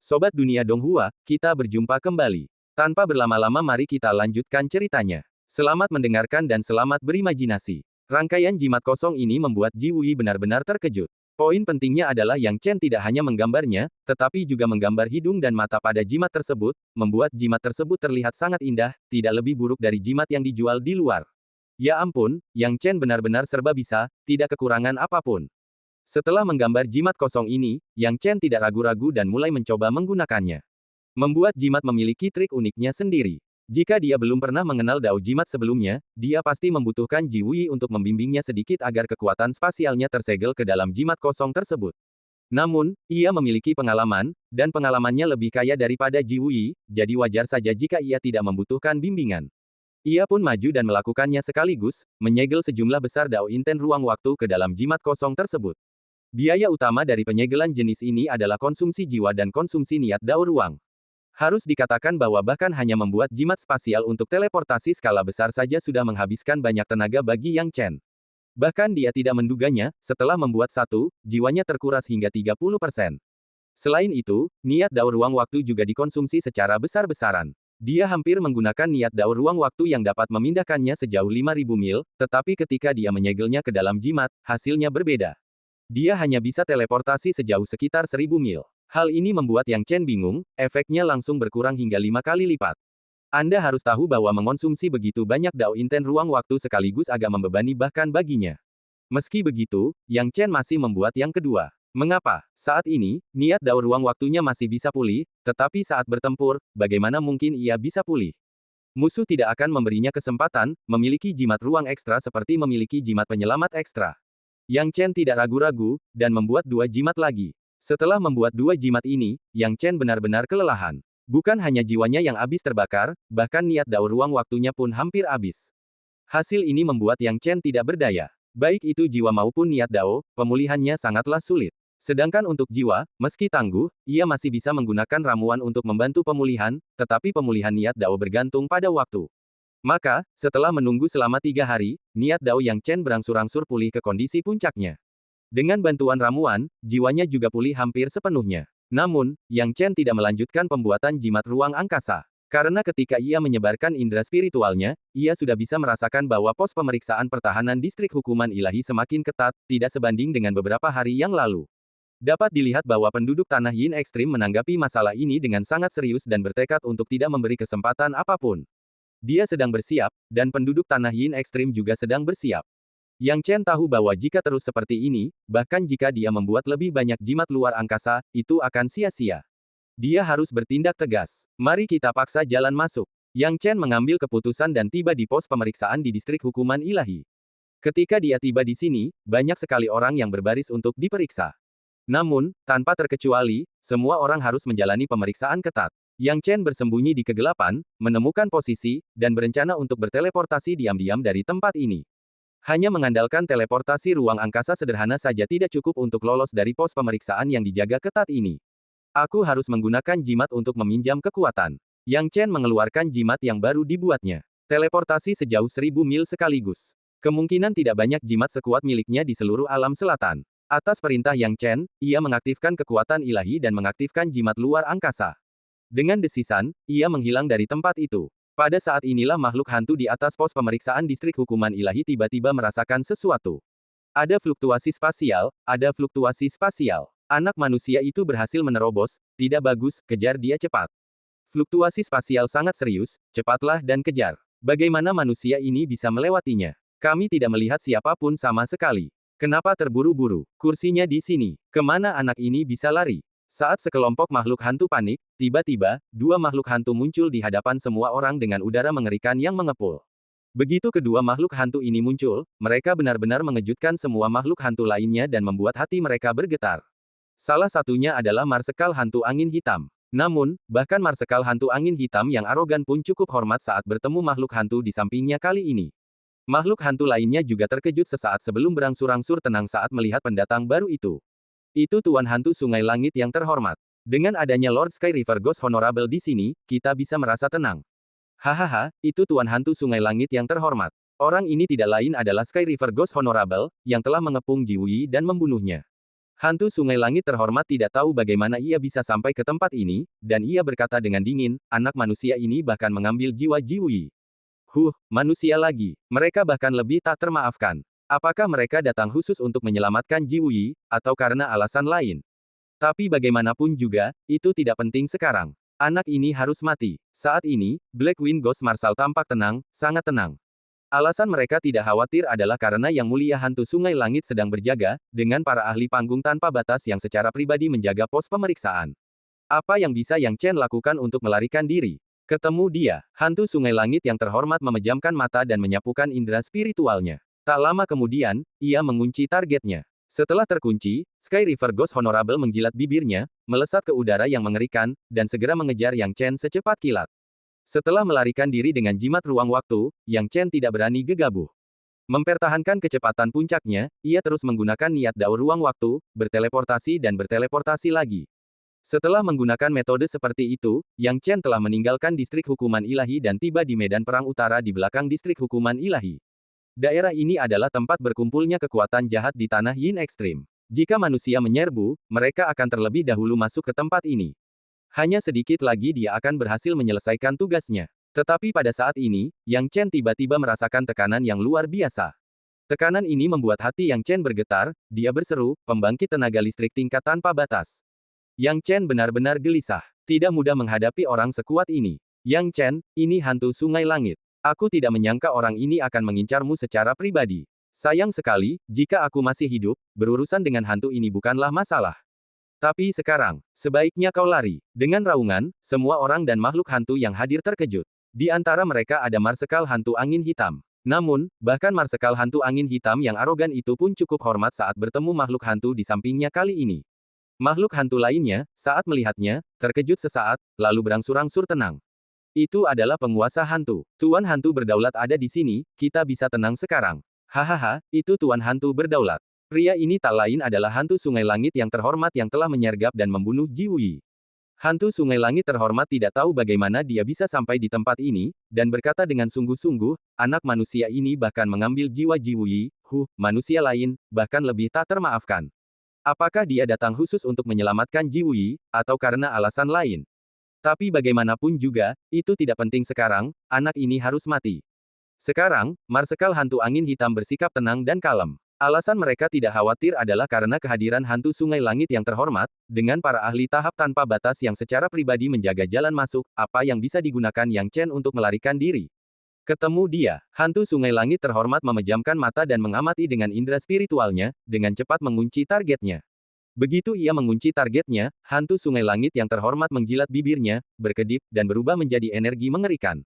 Sobat Dunia Donghua, kita berjumpa kembali. Tanpa berlama-lama mari kita lanjutkan ceritanya. Selamat mendengarkan dan selamat berimajinasi. Rangkaian jimat kosong ini membuat Ji Wui benar-benar terkejut. Poin pentingnya adalah Yang Chen tidak hanya menggambarnya, tetapi juga menggambar hidung dan mata pada jimat tersebut, membuat jimat tersebut terlihat sangat indah, tidak lebih buruk dari jimat yang dijual di luar. Ya ampun, Yang Chen benar-benar serba bisa, tidak kekurangan apapun. Setelah menggambar jimat kosong ini, Yang Chen tidak ragu-ragu dan mulai mencoba menggunakannya. Membuat jimat memiliki trik uniknya sendiri. Jika dia belum pernah mengenal Dao Jimat sebelumnya, dia pasti membutuhkan Ji Wui untuk membimbingnya sedikit agar kekuatan spasialnya tersegel ke dalam jimat kosong tersebut. Namun, ia memiliki pengalaman, dan pengalamannya lebih kaya daripada Ji Wui, jadi wajar saja jika ia tidak membutuhkan bimbingan. Ia pun maju dan melakukannya sekaligus, menyegel sejumlah besar Dao Inten ruang waktu ke dalam jimat kosong tersebut. Biaya utama dari penyegelan jenis ini adalah konsumsi jiwa dan konsumsi niat Dao ruang. Harus dikatakan bahwa bahkan hanya membuat jimat spasial untuk teleportasi skala besar saja sudah menghabiskan banyak tenaga bagi Yang Chen. Bahkan dia tidak menduganya, setelah membuat satu, jiwanya terkuras hingga 30%. Selain itu, niat Dao ruang waktu juga dikonsumsi secara besar-besaran. Dia hampir menggunakan niat Dao ruang waktu yang dapat memindahkannya sejauh 5.000 mil, tetapi ketika dia menyegelnya ke dalam jimat, hasilnya berbeda. Dia hanya bisa teleportasi sejauh sekitar 1.000 mil. Hal ini membuat Yang Chen bingung, efeknya langsung berkurang hingga 5 kali lipat. Anda harus tahu bahwa mengonsumsi begitu banyak Dao Inten ruang waktu sekaligus agak membebani bahkan baginya. Meski begitu, Yang Chen masih membuat yang kedua. Mengapa? Saat ini, niat Dao ruang waktunya masih bisa pulih, tetapi saat bertempur, bagaimana mungkin ia bisa pulih? Musuh tidak akan memberinya kesempatan, memiliki jimat ruang ekstra seperti memiliki jimat penyelamat ekstra. Yang Chen tidak ragu-ragu, dan membuat dua jimat lagi. Setelah membuat dua jimat ini, Yang Chen benar-benar kelelahan. Bukan hanya jiwanya yang habis terbakar, bahkan niat Dao ruang waktunya pun hampir habis. Hasil ini membuat Yang Chen tidak berdaya. Baik itu jiwa maupun niat Dao, pemulihannya sangatlah sulit. Sedangkan untuk jiwa, meski tangguh, ia masih bisa menggunakan ramuan untuk membantu pemulihan, tetapi pemulihan niat Dao bergantung pada waktu. Maka, setelah menunggu selama 3 hari, niat Dao Yang Chen berangsur-angsur pulih ke kondisi puncaknya. Dengan bantuan ramuan, jiwanya juga pulih hampir sepenuhnya. Namun, Yang Chen tidak melanjutkan pembuatan jimat ruang angkasa. Karena ketika ia menyebarkan indera spiritualnya, ia sudah bisa merasakan bahwa pos pemeriksaan pertahanan distrik hukuman ilahi semakin ketat, tidak sebanding dengan beberapa hari yang lalu. Dapat dilihat bahwa penduduk Tanah Yin Ekstrim menanggapi masalah ini dengan sangat serius dan bertekad untuk tidak memberi kesempatan apapun. Dia sedang bersiap, dan penduduk Tanah Yin Ekstrim juga sedang bersiap. Yang Chen tahu bahwa jika terus seperti ini, bahkan jika dia membuat lebih banyak jimat luar angkasa, itu akan sia-sia. Dia harus bertindak tegas. Mari kita paksa jalan masuk. Yang Chen mengambil keputusan dan tiba di pos pemeriksaan di distrik hukuman ilahi. Ketika dia tiba di sini, banyak sekali orang yang berbaris untuk diperiksa. Namun, tanpa terkecuali, semua orang harus menjalani pemeriksaan ketat. Yang Chen bersembunyi di kegelapan, menemukan posisi, dan berencana untuk berteleportasi diam-diam dari tempat ini. Hanya mengandalkan teleportasi ruang angkasa sederhana saja tidak cukup untuk lolos dari pos pemeriksaan yang dijaga ketat ini. Aku harus menggunakan jimat untuk meminjam kekuatan. Yang Chen mengeluarkan jimat yang baru dibuatnya. Teleportasi sejauh 1.000 mil sekaligus. Kemungkinan tidak banyak jimat sekuat miliknya di seluruh alam selatan. Atas perintah Yang Chen, ia mengaktifkan kekuatan ilahi dan mengaktifkan jimat luar angkasa. Dengan desisan, ia menghilang dari tempat itu. Pada saat inilah makhluk hantu di atas pos pemeriksaan distrik hukuman ilahi tiba-tiba merasakan sesuatu. Ada fluktuasi spasial, ada fluktuasi spasial. Anak manusia itu berhasil menerobos, tidak bagus, kejar dia cepat. Fluktuasi spasial sangat serius, cepatlah dan kejar. Bagaimana manusia ini bisa melewatinya? Kami tidak melihat siapapun sama sekali. Kenapa terburu-buru? Kursinya di sini. Kemana anak ini bisa lari? Saat sekelompok makhluk hantu panik, tiba-tiba, dua makhluk hantu muncul di hadapan semua orang dengan udara mengerikan yang mengepul. Begitu kedua makhluk hantu ini muncul, mereka benar-benar mengejutkan semua makhluk hantu lainnya dan membuat hati mereka bergetar. Salah satunya adalah Marsekal Hantu Angin Hitam. Namun, bahkan Marsekal Hantu Angin Hitam yang arogan pun cukup hormat saat bertemu makhluk hantu di sampingnya kali ini. Makhluk hantu lainnya juga terkejut sesaat sebelum berangsur-angsur tenang saat melihat pendatang baru itu. Itu Tuan Hantu Sungai Langit yang terhormat. Dengan adanya Lord Sky River Ghost Honorable di sini, kita bisa merasa tenang. Hahaha, itu Tuan Hantu Sungai Langit yang terhormat. Orang ini tidak lain adalah Sky River Ghost Honorable, yang telah mengepung Ji Wui dan membunuhnya. Hantu Sungai Langit terhormat tidak tahu bagaimana ia bisa sampai ke tempat ini, dan ia berkata dengan dingin, anak manusia ini bahkan mengambil jiwa Ji Wei. Manusia lagi. Mereka bahkan lebih tak termaafkan. Apakah mereka datang khusus untuk menyelamatkan Ji Wei, atau karena alasan lain? Tapi bagaimanapun juga, itu tidak penting sekarang. Anak ini harus mati. Saat ini, Black Wind Ghost Marshal tampak tenang, sangat tenang. Alasan mereka tidak khawatir adalah karena Yang Mulia Hantu Sungai Langit sedang berjaga, dengan para ahli panggung tanpa batas yang secara pribadi menjaga pos pemeriksaan. Apa yang bisa Yang Chen lakukan untuk melarikan diri? Ketemu dia, Hantu Sungai Langit yang terhormat memejamkan mata dan menyapukan indera spiritualnya. Tak lama kemudian, ia mengunci targetnya. Setelah terkunci, Sky River Ghost Honorable menjilat bibirnya, melesat ke udara yang mengerikan, dan segera mengejar Yang Chen secepat kilat. Setelah melarikan diri dengan jimat ruang waktu, Yang Chen tidak berani gegabah. Mempertahankan kecepatan puncaknya, ia terus menggunakan niat daur ruang waktu, berteleportasi dan berteleportasi lagi. Setelah menggunakan metode seperti itu, Yang Chen telah meninggalkan distrik hukuman ilahi dan tiba di medan perang utara di belakang distrik hukuman ilahi. Daerah ini adalah tempat berkumpulnya kekuatan jahat di tanah Yin ekstrim. Jika manusia menyerbu, mereka akan terlebih dahulu masuk ke tempat ini. Hanya sedikit lagi dia akan berhasil menyelesaikan tugasnya. Tetapi pada saat ini, Yang Chen tiba-tiba merasakan tekanan yang luar biasa. Tekanan ini membuat hati Yang Chen bergetar, dia berseru, pembangkit tenaga listrik tingkat tanpa batas. Yang Chen benar-benar gelisah. Tidak mudah menghadapi orang sekuat ini. Yang Chen, ini hantu Sungai Langit. Aku tidak menyangka orang ini akan mengincarmu secara pribadi. Sayang sekali, jika aku masih hidup, berurusan dengan hantu ini bukanlah masalah. Tapi sekarang, sebaiknya kau lari. Dengan raungan, semua orang dan makhluk hantu yang hadir terkejut. Di antara mereka ada Marsekal Hantu Angin Hitam. Namun, bahkan Marsekal Hantu Angin Hitam yang arogan itu pun cukup hormat saat bertemu makhluk hantu di sampingnya kali ini. Makhluk hantu lainnya, saat melihatnya, terkejut sesaat, lalu berangsur-angsur tenang. Itu adalah penguasa hantu. Tuan hantu berdaulat ada di sini, kita bisa tenang sekarang. Hahaha, itu Tuan hantu berdaulat. Pria ini tak lain adalah hantu Sungai Langit yang terhormat yang telah menyergap dan membunuh Ji Wei. Hantu Sungai Langit terhormat tidak tahu bagaimana dia bisa sampai di tempat ini, dan berkata dengan sungguh-sungguh, anak manusia ini bahkan mengambil jiwa Ji Wei, manusia lain, bahkan lebih tak termaafkan. Apakah dia datang khusus untuk menyelamatkan Ji Wei, atau karena alasan lain? Tapi bagaimanapun juga, itu tidak penting sekarang, anak ini harus mati. Sekarang, Marsekal Hantu Angin Hitam bersikap tenang dan kalem. Alasan mereka tidak khawatir adalah karena kehadiran hantu Sungai Langit yang terhormat, dengan para ahli tahap tanpa batas yang secara pribadi menjaga jalan masuk, apa yang bisa digunakan Yang Chen untuk melarikan diri. Ketemu dia, hantu Sungai Langit terhormat memejamkan mata dan mengamati dengan indera spiritualnya, dengan cepat mengunci targetnya. Begitu ia mengunci targetnya, hantu Sungai Langit yang terhormat menjilat bibirnya, berkedip, dan berubah menjadi energi mengerikan.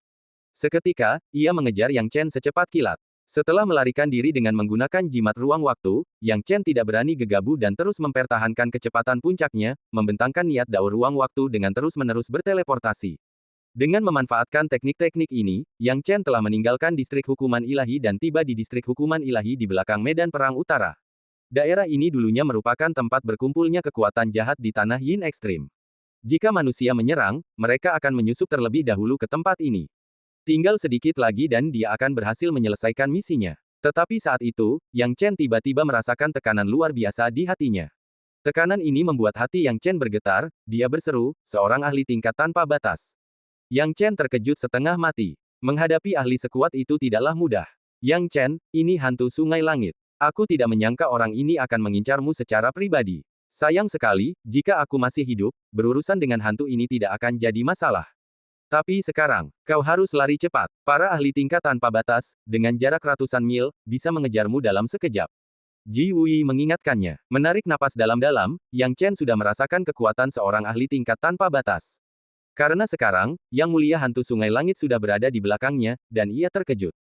Seketika, ia mengejar Yang Chen secepat kilat. Setelah melarikan diri dengan menggunakan jimat ruang waktu, Yang Chen tidak berani gegabah dan terus mempertahankan kecepatan puncaknya, membentangkan niat daur ruang waktu dengan terus-menerus berteleportasi. Dengan memanfaatkan teknik-teknik ini, Yang Chen telah meninggalkan distrik hukuman ilahi dan tiba di distrik hukuman ilahi di belakang medan perang utara. Daerah ini dulunya merupakan tempat berkumpulnya kekuatan jahat di tanah Yin ekstrim. Jika manusia menyerang, mereka akan menyusup terlebih dahulu ke tempat ini. Tinggal sedikit lagi dan dia akan berhasil menyelesaikan misinya. Tetapi saat itu, Yang Chen tiba-tiba merasakan tekanan luar biasa di hatinya. Tekanan ini membuat hati Yang Chen bergetar, dia berseru, seorang ahli tingkat tanpa batas. Yang Chen terkejut setengah mati. Menghadapi ahli sekuat itu tidaklah mudah. Yang Chen, ini hantu Sungai Langit. Aku tidak menyangka orang ini akan mengincarmu secara pribadi. Sayang sekali, jika aku masih hidup, berurusan dengan hantu ini tidak akan jadi masalah. Tapi sekarang, kau harus lari cepat. Para ahli tingkat tanpa batas, dengan jarak ratusan mil, bisa mengejarmu dalam sekejap. Ji Wei mengingatkannya. Menarik napas dalam-dalam, Yang Chen sudah merasakan kekuatan seorang ahli tingkat tanpa batas. Karena sekarang, Yang Mulia Hantu Sungai Langit sudah berada di belakangnya, dan ia terkejut.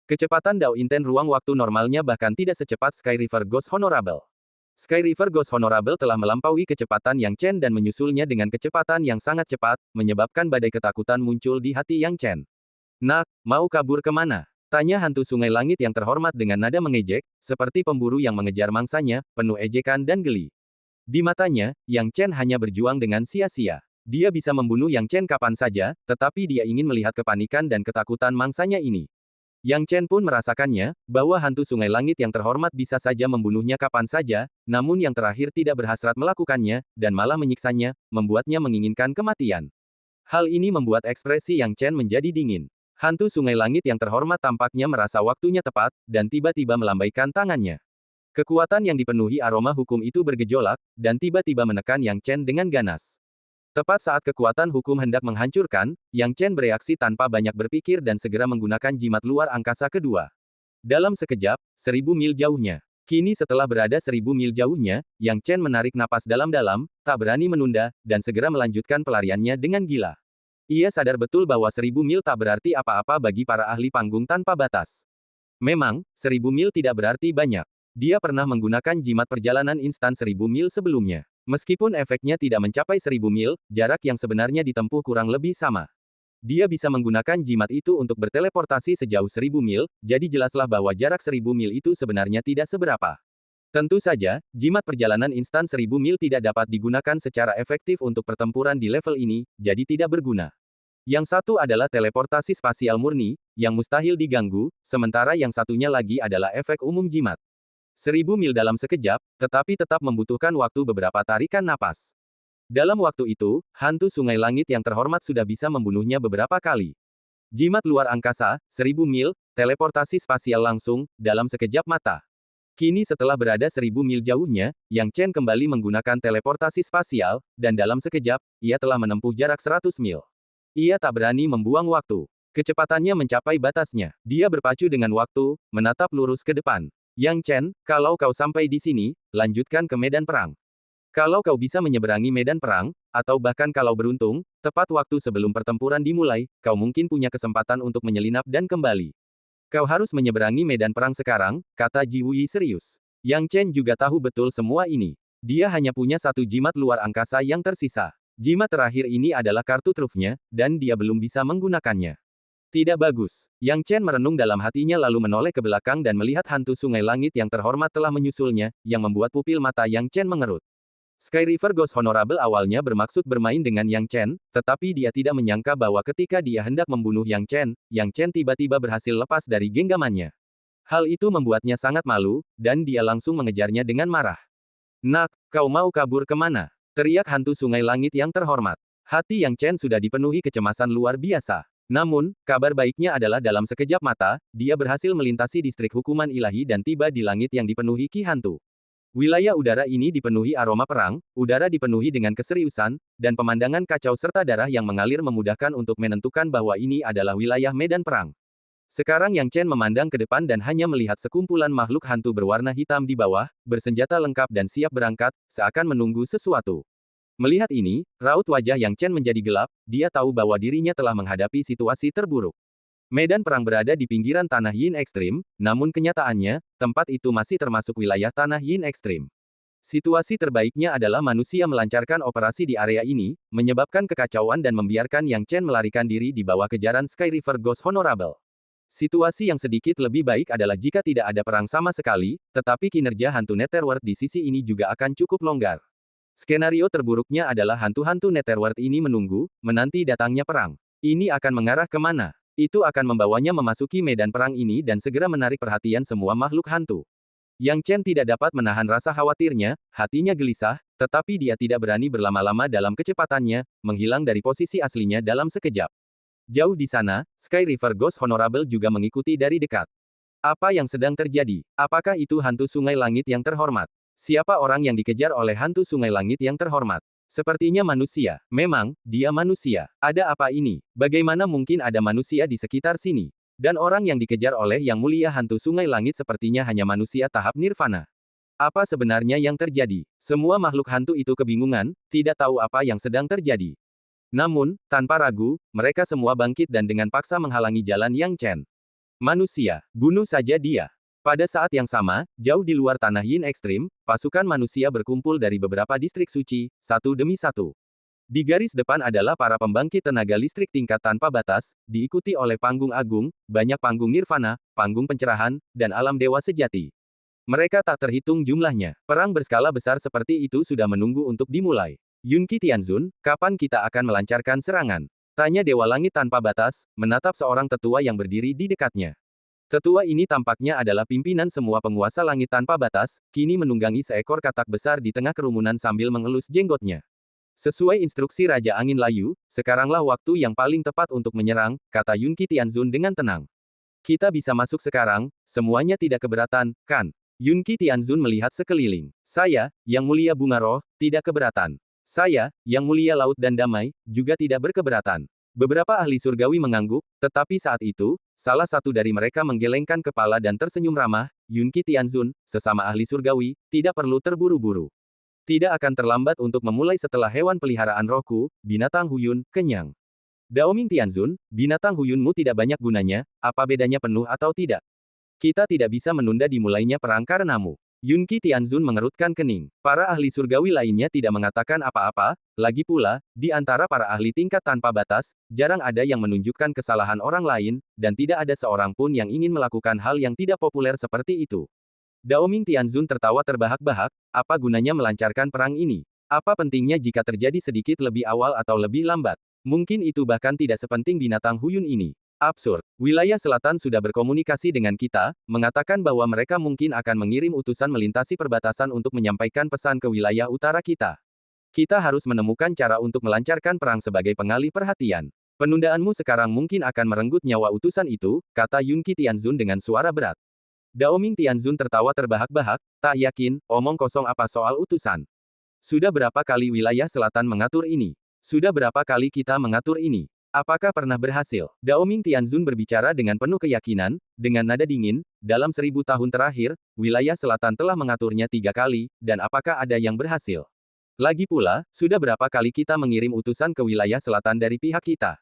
Kecepatan Dao Inten ruang waktu normalnya bahkan tidak secepat Sky River Ghost Honorable. Sky River Ghost Honorable telah melampaui kecepatan Yang Chen dan menyusulnya dengan kecepatan yang sangat cepat, menyebabkan badai ketakutan muncul di hati Yang Chen. Nak, mau kabur kemana? Tanya hantu Sungai Langit yang terhormat dengan nada mengejek, seperti pemburu yang mengejar mangsanya, penuh ejekan dan geli. Di matanya, Yang Chen hanya berjuang dengan sia-sia. Dia bisa membunuh Yang Chen kapan saja, tetapi dia ingin melihat kepanikan dan ketakutan mangsanya ini. Yang Chen pun merasakannya, bahwa hantu sungai langit yang terhormat bisa saja membunuhnya kapan saja, namun yang terakhir tidak berhasrat melakukannya, dan malah menyiksanya, membuatnya menginginkan kematian. Hal ini membuat ekspresi Yang Chen menjadi dingin. Hantu sungai langit yang terhormat tampaknya merasa waktunya tepat, dan tiba-tiba melambaikan tangannya. Kekuatan yang dipenuhi aroma hukum itu bergejolak, dan tiba-tiba menekan Yang Chen dengan ganas. Tepat saat kekuatan hukum hendak menghancurkan, Yang Chen bereaksi tanpa banyak berpikir dan segera menggunakan jimat luar angkasa kedua. Dalam sekejap, 1.000 mil jauhnya. Kini setelah berada 1.000 mil jauhnya, Yang Chen menarik napas dalam-dalam, tak berani menunda, dan segera melanjutkan pelariannya dengan gila. Ia sadar betul bahwa 1.000 mil tak berarti apa-apa bagi para ahli panggung tanpa batas. Memang, 1.000 mil tidak berarti banyak. Dia pernah menggunakan jimat perjalanan instan 1.000 mil sebelumnya. Meskipun efeknya tidak mencapai 1.000 mil, jarak yang sebenarnya ditempuh kurang lebih sama. Dia bisa menggunakan jimat itu untuk berteleportasi sejauh 1.000 mil, jadi jelaslah bahwa jarak 1.000 mil itu sebenarnya tidak seberapa. Tentu saja, jimat perjalanan instan 1.000 mil tidak dapat digunakan secara efektif untuk pertempuran di level ini, jadi tidak berguna. Yang satu adalah teleportasi spasial murni, yang mustahil diganggu, sementara yang satunya lagi adalah efek umum jimat. 1.000 mil dalam sekejap, tetapi tetap membutuhkan waktu beberapa tarikan napas. Dalam waktu itu, hantu sungai langit yang terhormat sudah bisa membunuhnya beberapa kali. Jimat luar angkasa, 1.000 mil, teleportasi spasial langsung, dalam sekejap mata. Kini setelah berada 1.000 mil jauhnya, Yang Chen kembali menggunakan teleportasi spasial, dan dalam sekejap, ia telah menempuh jarak 100 mil. Ia tak berani membuang waktu. Kecepatannya mencapai batasnya. Dia berpacu dengan waktu, menatap lurus ke depan. Yang Chen, kalau kau sampai di sini, lanjutkan ke medan perang. Kalau kau bisa menyeberangi medan perang, atau bahkan kalau beruntung, tepat waktu sebelum pertempuran dimulai, kau mungkin punya kesempatan untuk menyelinap dan kembali. Kau harus menyeberangi medan perang sekarang, kata Ji Wui serius. Yang Chen juga tahu betul semua ini. Dia hanya punya satu jimat luar angkasa yang tersisa. Jimat terakhir ini adalah kartu trufnya, dan dia belum bisa menggunakannya. Tidak bagus. Yang Chen merenung dalam hatinya lalu menoleh ke belakang dan melihat hantu sungai langit yang terhormat telah menyusulnya, yang membuat pupil mata Yang Chen mengerut. Sky River Ghost Honorable awalnya bermaksud bermain dengan Yang Chen, tetapi dia tidak menyangka bahwa ketika dia hendak membunuh Yang Chen tiba-tiba berhasil lepas dari genggamannya. Hal itu membuatnya sangat malu, dan dia langsung mengejarnya dengan marah. Nak, kau mau kabur kemana? Teriak hantu sungai langit yang terhormat. Hati Yang Chen sudah dipenuhi kecemasan luar biasa. Namun, kabar baiknya adalah dalam sekejap mata, dia berhasil melintasi distrik hukuman ilahi dan tiba di langit yang dipenuhi ki hantu. Wilayah udara ini dipenuhi aroma perang, udara dipenuhi dengan keseriusan, dan pemandangan kacau serta darah yang mengalir memudahkan untuk menentukan bahwa ini adalah wilayah medan perang. Sekarang Yang Chen memandang ke depan dan hanya melihat sekumpulan makhluk hantu berwarna hitam di bawah, bersenjata lengkap dan siap berangkat, seakan menunggu sesuatu. Melihat ini, raut wajah Yang Chen menjadi gelap, dia tahu bahwa dirinya telah menghadapi situasi terburuk. Medan perang berada di pinggiran tanah Yin ekstrim, namun kenyataannya, tempat itu masih termasuk wilayah tanah Yin ekstrim. Situasi terbaiknya adalah manusia melancarkan operasi di area ini, menyebabkan kekacauan dan membiarkan Yang Chen melarikan diri di bawah kejaran Sky River Ghost Honorable. Situasi yang sedikit lebih baik adalah jika tidak ada perang sama sekali, tetapi kinerja hantu Netherworld di sisi ini juga akan cukup longgar. Skenario terburuknya adalah hantu-hantu Netherworld ini menunggu, menanti datangnya perang. Ini akan mengarah kemana? Itu akan membawanya memasuki medan perang ini dan segera menarik perhatian semua makhluk hantu. Yang Chen tidak dapat menahan rasa khawatirnya, hatinya gelisah, tetapi dia tidak berani berlama-lama dalam kecepatannya, menghilang dari posisi aslinya dalam sekejap. Jauh di sana, Sky River Ghost Honorable juga mengikuti dari dekat. Apa yang sedang terjadi? Apakah itu hantu sungai langit yang terhormat? Siapa orang yang dikejar oleh hantu sungai langit yang terhormat? Sepertinya manusia. Memang, dia manusia. Ada apa ini? Bagaimana mungkin ada manusia di sekitar sini? Dan orang yang dikejar oleh Yang Mulia hantu sungai langit sepertinya hanya manusia tahap nirvana. Apa sebenarnya yang terjadi? Semua makhluk hantu itu kebingungan, tidak tahu apa yang sedang terjadi. Namun, tanpa ragu, mereka semua bangkit dan dengan paksa menghalangi jalan Yang Chen. Manusia, bunuh saja dia. Pada saat yang sama, jauh di luar tanah Yin ekstrim, pasukan manusia berkumpul dari beberapa distrik suci, satu demi satu. Di garis depan adalah para pembangkit tenaga listrik tingkat tanpa batas, diikuti oleh panggung agung, banyak panggung nirvana, panggung pencerahan, dan alam dewa sejati. Mereka tak terhitung jumlahnya. Perang berskala besar seperti itu sudah menunggu untuk dimulai. Yunqi Tianzun, kapan kita akan melancarkan serangan? Tanya Dewa Langit tanpa batas, menatap seorang tetua yang berdiri di dekatnya. Tetua ini tampaknya adalah pimpinan semua penguasa langit tanpa batas, kini menunggangi seekor katak besar di tengah kerumunan sambil mengelus jenggotnya. Sesuai instruksi Raja Angin Layu, sekaranglah waktu yang paling tepat untuk menyerang, kata Yunqi Tianzun dengan tenang. Kita bisa masuk sekarang, semuanya tidak keberatan, kan? Yunqi Tianzun melihat sekeliling. Saya, Yang Mulia Bunga Roh, tidak keberatan. Saya, Yang Mulia Laut dan Damai, juga tidak berkeberatan. Beberapa ahli surgawi mengangguk, tetapi saat itu, salah satu dari mereka menggelengkan kepala dan tersenyum ramah. Yunqi Tianzun, sesama ahli surgawi, tidak perlu terburu-buru. Tidak akan terlambat untuk memulai setelah hewan peliharaan rohku, binatang Huyun, kenyang. Daoming Tianzun, binatang Huyunmu tidak banyak gunanya, apa bedanya penuh atau tidak? Kita tidak bisa menunda dimulainya perang karenamu. Yunqi Tianzun mengerutkan kening. Para ahli surgawi lainnya tidak mengatakan apa-apa, lagi pula, di antara para ahli tingkat tanpa batas, jarang ada yang menunjukkan kesalahan orang lain, dan tidak ada seorang pun yang ingin melakukan hal yang tidak populer seperti itu. Daoming Tianzun tertawa terbahak-bahak, apa gunanya melancarkan perang ini? Apa pentingnya jika terjadi sedikit lebih awal atau lebih lambat? Mungkin itu bahkan tidak sepenting binatang Huyun ini. Absurd. Wilayah selatan sudah berkomunikasi dengan kita, mengatakan bahwa mereka mungkin akan mengirim utusan melintasi perbatasan untuk menyampaikan pesan ke wilayah utara kita. Kita harus menemukan cara untuk melancarkan perang sebagai pengalih perhatian. Penundaanmu sekarang mungkin akan merenggut nyawa utusan itu, kata Yunqi Tianzun dengan suara berat. Daoming Tianzun tertawa terbahak-bahak, tak yakin, omong kosong apa soal utusan. Sudah berapa kali wilayah selatan mengatur ini? Sudah berapa kali kita mengatur ini? Apakah pernah berhasil? Daoming Tianzun berbicara dengan penuh keyakinan, dengan nada dingin, dalam 1000 tahun terakhir, wilayah selatan telah mengaturnya 3 kali, dan apakah ada yang berhasil? Lagi pula, sudah berapa kali kita mengirim utusan ke wilayah selatan dari pihak kita?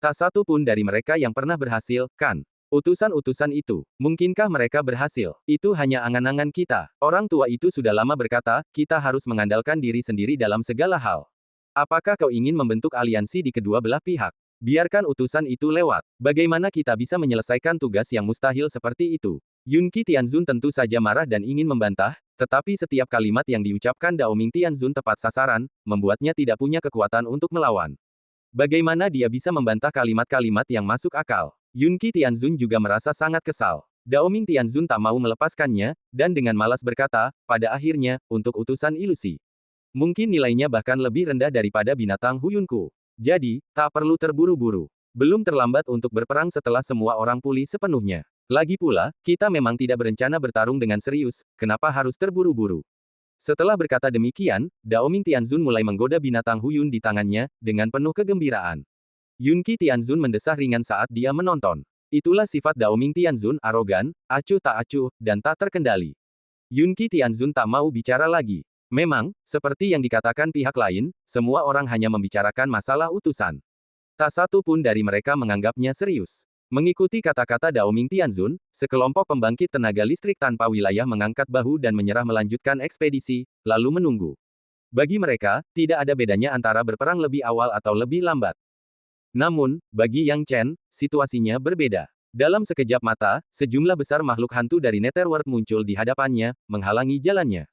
Tak satu pun dari mereka yang pernah berhasil, kan? Utusan-utusan itu, mungkinkah mereka berhasil? Itu hanya angan-angan kita. Orang tua itu sudah lama berkata, kita harus mengandalkan diri sendiri dalam segala hal. Apakah kau ingin membentuk aliansi di kedua belah pihak? Biarkan utusan itu lewat. Bagaimana kita bisa menyelesaikan tugas yang mustahil seperti itu? Yunqi Tianzun tentu saja marah dan ingin membantah, tetapi setiap kalimat yang diucapkan Daoming Tianzun tepat sasaran, membuatnya tidak punya kekuatan untuk melawan. Bagaimana dia bisa membantah kalimat-kalimat yang masuk akal? Yunqi Tianzun juga merasa sangat kesal. Daoming Tianzun tak mau melepaskannya, dan dengan malas berkata, pada akhirnya, untuk utusan ilusi. Mungkin nilainya bahkan lebih rendah daripada binatang Huyunku. Jadi, tak perlu terburu-buru. Belum terlambat untuk berperang setelah semua orang pulih sepenuhnya. Lagi pula, kita memang tidak berencana bertarung dengan serius, kenapa harus terburu-buru? Setelah berkata demikian, Daoming Tianzun mulai menggoda binatang Huyun di tangannya, dengan penuh kegembiraan. Yunqi Tianzun mendesah ringan saat dia menonton. Itulah sifat Daoming Tianzun, arogan, acuh tak acuh, dan tak terkendali. Yunqi Tianzun tak mau bicara lagi. Memang, seperti yang dikatakan pihak lain, semua orang hanya membicarakan masalah utusan. Tak satu pun dari mereka menganggapnya serius. Mengikuti kata-kata Daoming Tianzun, sekelompok pembangkit tenaga listrik tanpa wilayah mengangkat bahu dan menyerah melanjutkan ekspedisi, lalu menunggu. Bagi mereka, tidak ada bedanya antara berperang lebih awal atau lebih lambat. Namun, bagi Yang Chen, situasinya berbeda. Dalam sekejap mata, sejumlah besar makhluk hantu dari Netherworld muncul di hadapannya, menghalangi jalannya.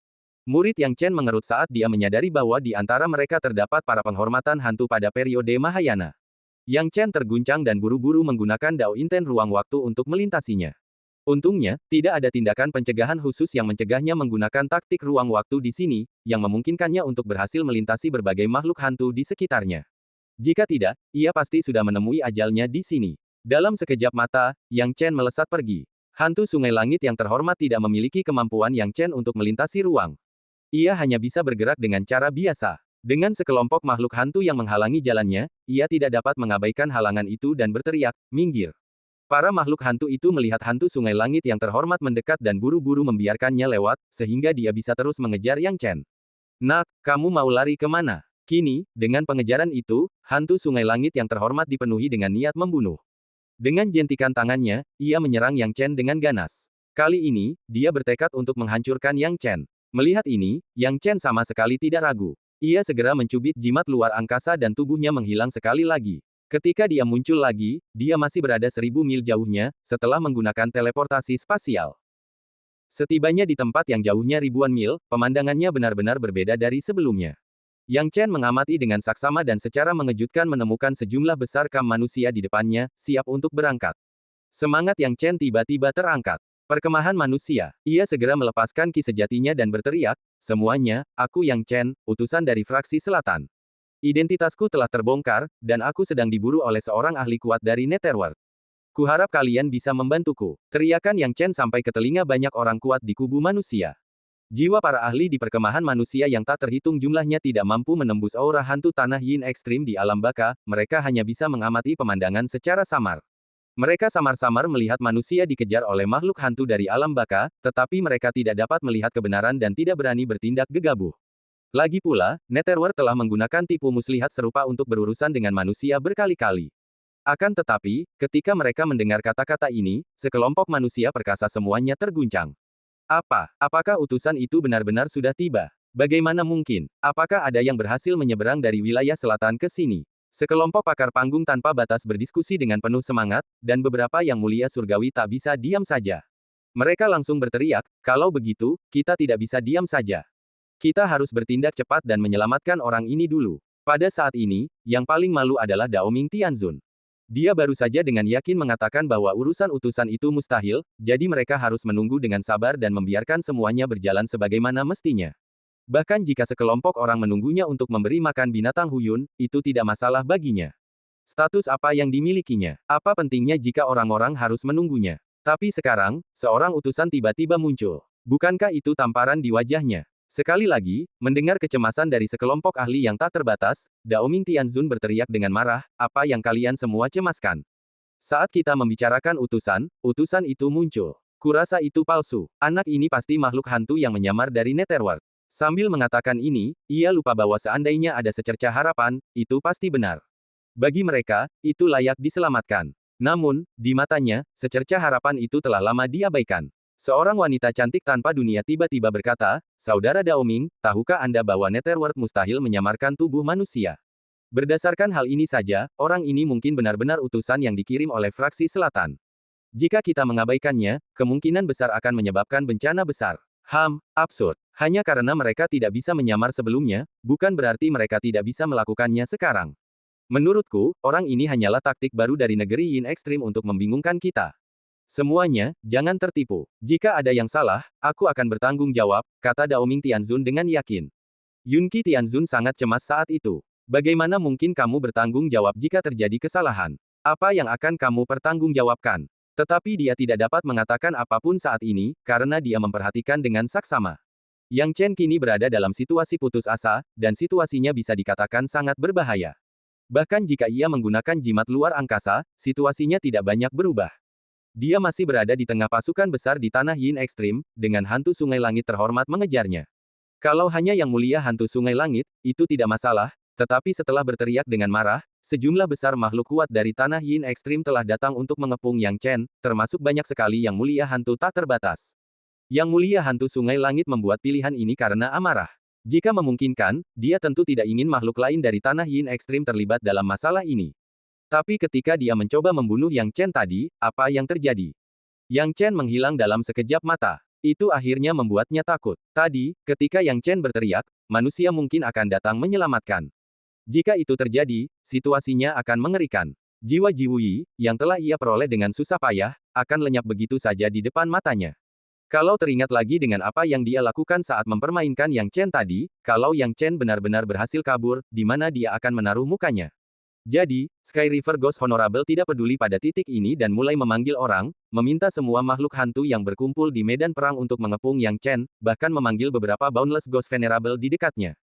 Murid Yang Chen mengerut saat dia menyadari bahwa di antara mereka terdapat para penghormatan hantu pada periode Mahayana. Yang Chen terguncang dan buru-buru menggunakan Dao Inten ruang waktu untuk melintasinya. Untungnya, tidak ada tindakan pencegahan khusus yang mencegahnya menggunakan taktik ruang waktu di sini, yang memungkinkannya untuk berhasil melintasi berbagai makhluk hantu di sekitarnya. Jika tidak, ia pasti sudah menemui ajalnya di sini. Dalam sekejap mata, Yang Chen melesat pergi. Hantu Sungai Langit yang terhormat tidak memiliki kemampuan Yang Chen untuk melintasi ruang. Ia hanya bisa bergerak dengan cara biasa. Dengan sekelompok makhluk hantu yang menghalangi jalannya, ia tidak dapat mengabaikan halangan itu dan berteriak, minggir. Para makhluk hantu itu melihat hantu Sungai Langit yang terhormat mendekat dan buru-buru membiarkannya lewat, sehingga dia bisa terus mengejar Yang Chen. Nak, kamu mau lari kemana? Kini, dengan pengejaran itu, hantu Sungai Langit yang terhormat dipenuhi dengan niat membunuh. Dengan jentikan tangannya, ia menyerang Yang Chen dengan ganas. Kali ini, dia bertekad untuk menghancurkan Yang Chen. Melihat ini, Yang Chen sama sekali tidak ragu. Ia segera mencubit jimat luar angkasa dan tubuhnya menghilang sekali lagi. Ketika dia muncul lagi, dia masih berada 1000 mil jauhnya, setelah menggunakan teleportasi spasial. Setibanya di tempat yang jauhnya ribuan mil, pemandangannya benar-benar berbeda dari sebelumnya. Yang Chen mengamati dengan saksama dan secara mengejutkan menemukan sejumlah besar kam manusia di depannya, siap untuk berangkat. Semangat Yang Chen tiba-tiba terangkat. Perkemahan manusia. Ia segera melepaskan ki sejatinya dan berteriak, semuanya, aku Yang Chen, utusan dari fraksi selatan. Identitasku telah terbongkar, dan aku sedang diburu oleh seorang ahli kuat dari Netherworld. Kuharap kalian bisa membantuku. Teriakan Yang Chen sampai ke telinga banyak orang kuat di kubu manusia. Jiwa para ahli di perkemahan manusia yang tak terhitung jumlahnya tidak mampu menembus aura hantu tanah yin ekstrim di alam baka, mereka hanya bisa mengamati pemandangan secara samar. Mereka samar-samar melihat manusia dikejar oleh makhluk hantu dari alam baka, tetapi mereka tidak dapat melihat kebenaran dan tidak berani bertindak gegabah. Lagi pula, Netherworld telah menggunakan tipu muslihat serupa untuk berurusan dengan manusia berkali-kali. Akan tetapi, ketika mereka mendengar kata-kata ini, sekelompok manusia perkasa semuanya terguncang. Apakah utusan itu benar-benar sudah tiba? Bagaimana mungkin? Apakah ada yang berhasil menyeberang dari wilayah selatan ke sini? Sekelompok pakar panggung tanpa batas berdiskusi dengan penuh semangat, dan beberapa yang mulia surgawi tak bisa diam saja. Mereka langsung berteriak, kalau begitu, kita tidak bisa diam saja. Kita harus bertindak cepat dan menyelamatkan orang ini dulu. Pada saat ini, yang paling malu adalah Daoming Tianzun. Dia baru saja dengan yakin mengatakan bahwa urusan utusan itu mustahil, jadi mereka harus menunggu dengan sabar dan membiarkan semuanya berjalan sebagaimana mestinya. Bahkan jika sekelompok orang menunggunya untuk memberi makan binatang huyun, itu tidak masalah baginya. Status apa yang dimilikinya? Apa pentingnya jika orang-orang harus menunggunya? Tapi sekarang, seorang utusan tiba-tiba muncul. Bukankah itu tamparan di wajahnya? Sekali lagi, mendengar kecemasan dari sekelompok ahli yang tak terbatas, Daoming Tianzun berteriak dengan marah, apa yang kalian semua cemaskan? Saat kita membicarakan utusan itu muncul. Kurasa itu palsu. Anak ini pasti makhluk hantu yang menyamar dari Netherworld. Sambil mengatakan ini, ia lupa bahwa seandainya ada secercah harapan, itu pasti benar. Bagi mereka, itu layak diselamatkan. Namun, di matanya, secercah harapan itu telah lama diabaikan. Seorang wanita cantik tanpa dunia tiba-tiba berkata, Saudara Daoming, tahukah Anda bahwa Netherworld mustahil menyamarkan tubuh manusia? Berdasarkan hal ini saja, orang ini mungkin benar-benar utusan yang dikirim oleh fraksi selatan. Jika kita mengabaikannya, kemungkinan besar akan menyebabkan bencana besar. Absurd. Hanya karena mereka tidak bisa menyamar sebelumnya, bukan berarti mereka tidak bisa melakukannya sekarang. Menurutku, orang ini hanyalah taktik baru dari negeri Yin Ekstrim untuk membingungkan kita. Semuanya, jangan tertipu. Jika ada yang salah, aku akan bertanggung jawab, kata Daoming Tianzun dengan yakin. Yunqi Tianzun sangat cemas saat itu. Bagaimana mungkin kamu bertanggung jawab jika terjadi kesalahan? Apa yang akan kamu pertanggungjawabkan? Tetapi dia tidak dapat mengatakan apapun saat ini, karena dia memperhatikan dengan saksama. Yang Chen kini berada dalam situasi putus asa, dan situasinya bisa dikatakan sangat berbahaya. Bahkan jika ia menggunakan jimat luar angkasa, situasinya tidak banyak berubah. Dia masih berada di tengah pasukan besar di tanah Yin Ekstrim, dengan hantu sungai langit terhormat mengejarnya. Kalau hanya yang mulia hantu sungai langit, itu tidak masalah, tetapi setelah berteriak dengan marah, sejumlah besar makhluk kuat dari tanah Yin Ekstrim telah datang untuk mengepung Yang Chen, termasuk banyak sekali yang mulia hantu tak terbatas. Yang mulia hantu sungai langit membuat pilihan ini karena amarah. Jika memungkinkan, dia tentu tidak ingin makhluk lain dari tanah Yin Ekstrim terlibat dalam masalah ini. Tapi ketika dia mencoba membunuh Yang Chen tadi, apa yang terjadi? Yang Chen menghilang dalam sekejap mata. Itu akhirnya membuatnya takut. Tadi, ketika Yang Chen berteriak, manusia mungkin akan datang menyelamatkan. Jika itu terjadi, situasinya akan mengerikan. Jiwa Jiwuyi, yang telah ia peroleh dengan susah payah, akan lenyap begitu saja di depan matanya. Kalau teringat lagi dengan apa yang dia lakukan saat mempermainkan Yang Chen tadi, kalau Yang Chen benar-benar berhasil kabur, di mana dia akan menaruh mukanya? Jadi, Sky River Ghost Honorable tidak peduli pada titik ini dan mulai memanggil orang, meminta semua makhluk hantu yang berkumpul di medan perang untuk mengepung Yang Chen, bahkan memanggil beberapa Boundless Ghost Venerable di dekatnya.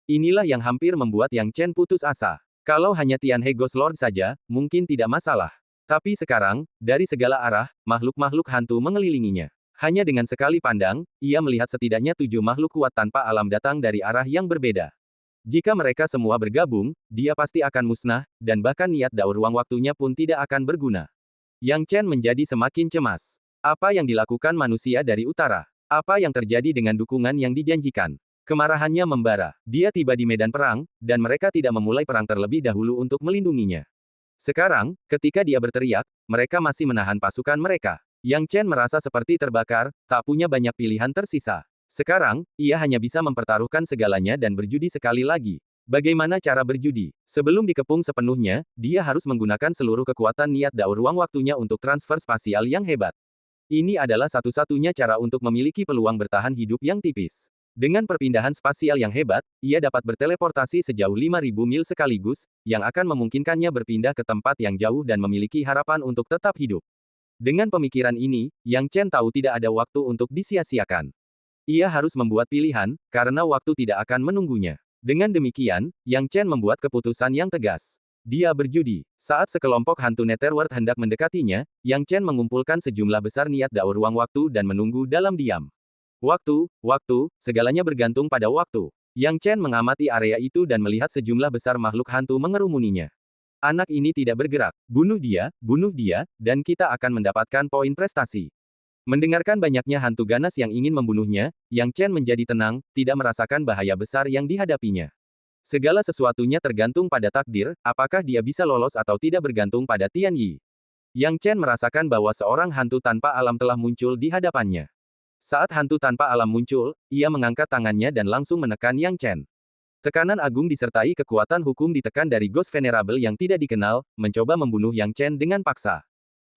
Inilah yang hampir membuat Yang Chen putus asa. Kalau hanya Tianhe Ghost Lord saja, mungkin tidak masalah. Tapi sekarang, dari segala arah, makhluk-makhluk hantu mengelilinginya. Hanya dengan sekali pandang, ia melihat setidaknya 7 makhluk kuat tanpa alam datang dari arah yang berbeda. Jika mereka semua bergabung, dia pasti akan musnah, dan bahkan niat daur ruang waktunya pun tidak akan berguna. Yang Chen menjadi semakin cemas. Apa yang dilakukan manusia dari utara? Apa yang terjadi dengan dukungan yang dijanjikan? Kemarahannya membara. Dia tiba di medan perang, dan mereka tidak memulai perang terlebih dahulu untuk melindunginya. Sekarang, ketika dia berteriak, mereka masih menahan pasukan mereka. Yang Chen merasa seperti terbakar, tak punya banyak pilihan tersisa. Sekarang, ia hanya bisa mempertaruhkan segalanya dan berjudi sekali lagi. Bagaimana cara berjudi? Sebelum dikepung sepenuhnya, dia harus menggunakan seluruh kekuatan niat daur ruang waktunya untuk transfer spasial yang hebat. Ini adalah satu-satunya cara untuk memiliki peluang bertahan hidup yang tipis. Dengan perpindahan spasial yang hebat, ia dapat berteleportasi sejauh 5.000 mil sekaligus, yang akan memungkinkannya berpindah ke tempat yang jauh dan memiliki harapan untuk tetap hidup. Dengan pemikiran ini, Yang Chen tahu tidak ada waktu untuk disia-siakan. Ia harus membuat pilihan, karena waktu tidak akan menunggunya. Dengan demikian, Yang Chen membuat keputusan yang tegas. Dia berjudi. Saat sekelompok hantu Netherworld hendak mendekatinya, Yang Chen mengumpulkan sejumlah besar niat daur ruang waktu dan menunggu dalam diam. Waktu, segalanya bergantung pada waktu. Yang Chen mengamati area itu dan melihat sejumlah besar makhluk hantu mengerumuninya. Anak ini tidak bergerak. Bunuh dia, dan kita akan mendapatkan poin prestasi. Mendengarkan banyaknya hantu ganas yang ingin membunuhnya, Yang Chen menjadi tenang, tidak merasakan bahaya besar yang dihadapinya. Segala sesuatunya tergantung pada takdir, apakah dia bisa lolos atau tidak bergantung pada Tian Yi. Yang Chen merasakan bahwa seorang hantu tanpa alam telah muncul di hadapannya. Saat hantu tanpa alam muncul, ia mengangkat tangannya dan langsung menekan Yang Chen. Tekanan agung disertai kekuatan hukum ditekan dari Ghost Venerable yang tidak dikenal, mencoba membunuh Yang Chen dengan paksa.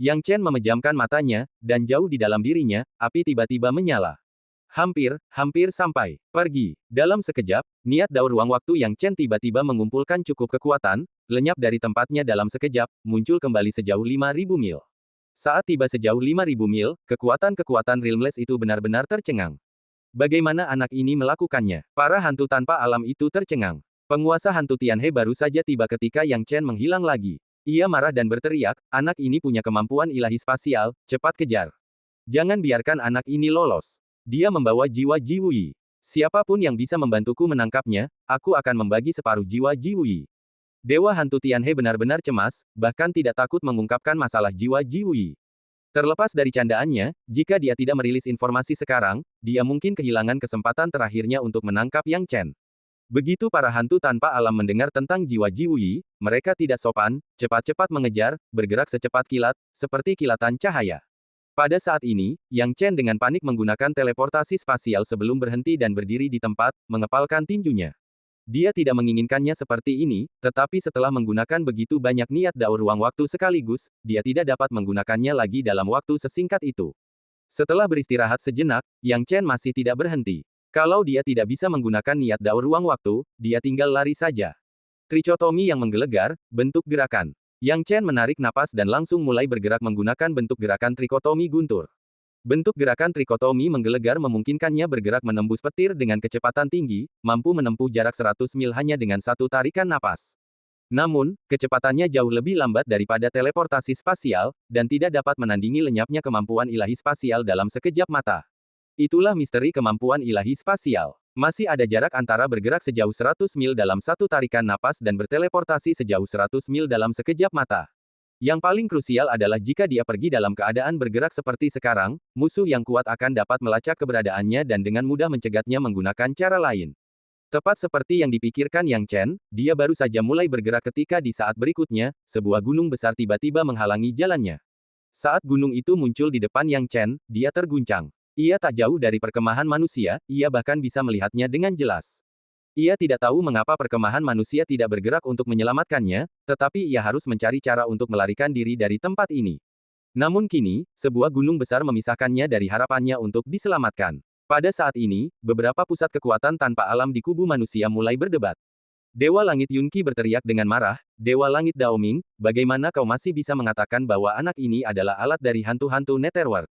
Yang Chen memejamkan matanya, dan jauh di dalam dirinya, api tiba-tiba menyala. Hampir sampai. Pergi. Dalam sekejap, niat daur ruang waktu Yang Chen tiba-tiba mengumpulkan cukup kekuatan, lenyap dari tempatnya dalam sekejap, muncul kembali sejauh 5.000 mil. Saat tiba sejauh 5.000 mil, kekuatan-kekuatan Realmless itu benar-benar tercengang. Bagaimana anak ini melakukannya? Para hantu tanpa alam itu tercengang. Penguasa hantu Tianhe baru saja tiba ketika Yang Chen menghilang lagi. Ia marah dan berteriak, anak ini punya kemampuan ilahi spasial, cepat kejar. Jangan biarkan anak ini lolos. Dia membawa jiwa Ji Wuyi. Siapapun yang bisa membantuku menangkapnya, aku akan membagi separuh jiwa Ji Wuyi. Dewa hantu Tianhe benar-benar cemas, bahkan tidak takut mengungkapkan masalah jiwa Ji Wuyi. Terlepas dari candaannya, jika dia tidak merilis informasi sekarang, dia mungkin kehilangan kesempatan terakhirnya untuk menangkap Yang Chen. Begitu para hantu tanpa alam mendengar tentang jiwa Ji Wuyi, mereka tidak sopan, cepat-cepat mengejar, bergerak secepat kilat, seperti kilatan cahaya. Pada saat ini, Yang Chen dengan panik menggunakan teleportasi spasial sebelum berhenti dan berdiri di tempat, mengepalkan tinjunya. Dia tidak menginginkannya seperti ini, tetapi setelah menggunakan begitu banyak niat daur ruang waktu sekaligus, dia tidak dapat menggunakannya lagi dalam waktu sesingkat itu. Setelah beristirahat sejenak, Yang Chen masih tidak berhenti. Kalau dia tidak bisa menggunakan niat daur ruang waktu, dia tinggal lari saja. Trichotomi yang menggelegar, bentuk gerakan. Yang Chen menarik napas dan langsung mulai bergerak menggunakan bentuk gerakan trikotomi guntur. Bentuk gerakan trikotomi menggelegar memungkinkannya bergerak menembus petir dengan kecepatan tinggi, mampu menempuh jarak 100 mil hanya dengan satu tarikan napas. Namun, kecepatannya jauh lebih lambat daripada teleportasi spasial, dan tidak dapat menandingi lenyapnya kemampuan ilahi spasial dalam sekejap mata. Itulah misteri kemampuan ilahi spasial. Masih ada jarak antara bergerak sejauh 100 mil dalam satu tarikan napas dan berteleportasi sejauh 100 mil dalam sekejap mata. Yang paling krusial adalah jika dia pergi dalam keadaan bergerak seperti sekarang, musuh yang kuat akan dapat melacak keberadaannya dan dengan mudah mencegatnya menggunakan cara lain. Tepat seperti yang dipikirkan Yang Chen, dia baru saja mulai bergerak ketika di saat berikutnya, sebuah gunung besar tiba-tiba menghalangi jalannya. Saat gunung itu muncul di depan Yang Chen, dia terguncang. Ia tak jauh dari perkemahan manusia, ia bahkan bisa melihatnya dengan jelas. Ia tidak tahu mengapa perkemahan manusia tidak bergerak untuk menyelamatkannya, tetapi ia harus mencari cara untuk melarikan diri dari tempat ini. Namun kini, sebuah gunung besar memisahkannya dari harapannya untuk diselamatkan. Pada saat ini, beberapa pusat kekuatan tanpa alam di kubu manusia mulai berdebat. Dewa Langit Yunqi berteriak dengan marah, Dewa Langit Daoming, bagaimana kau masih bisa mengatakan bahwa anak ini adalah alat dari hantu-hantu Netherworld?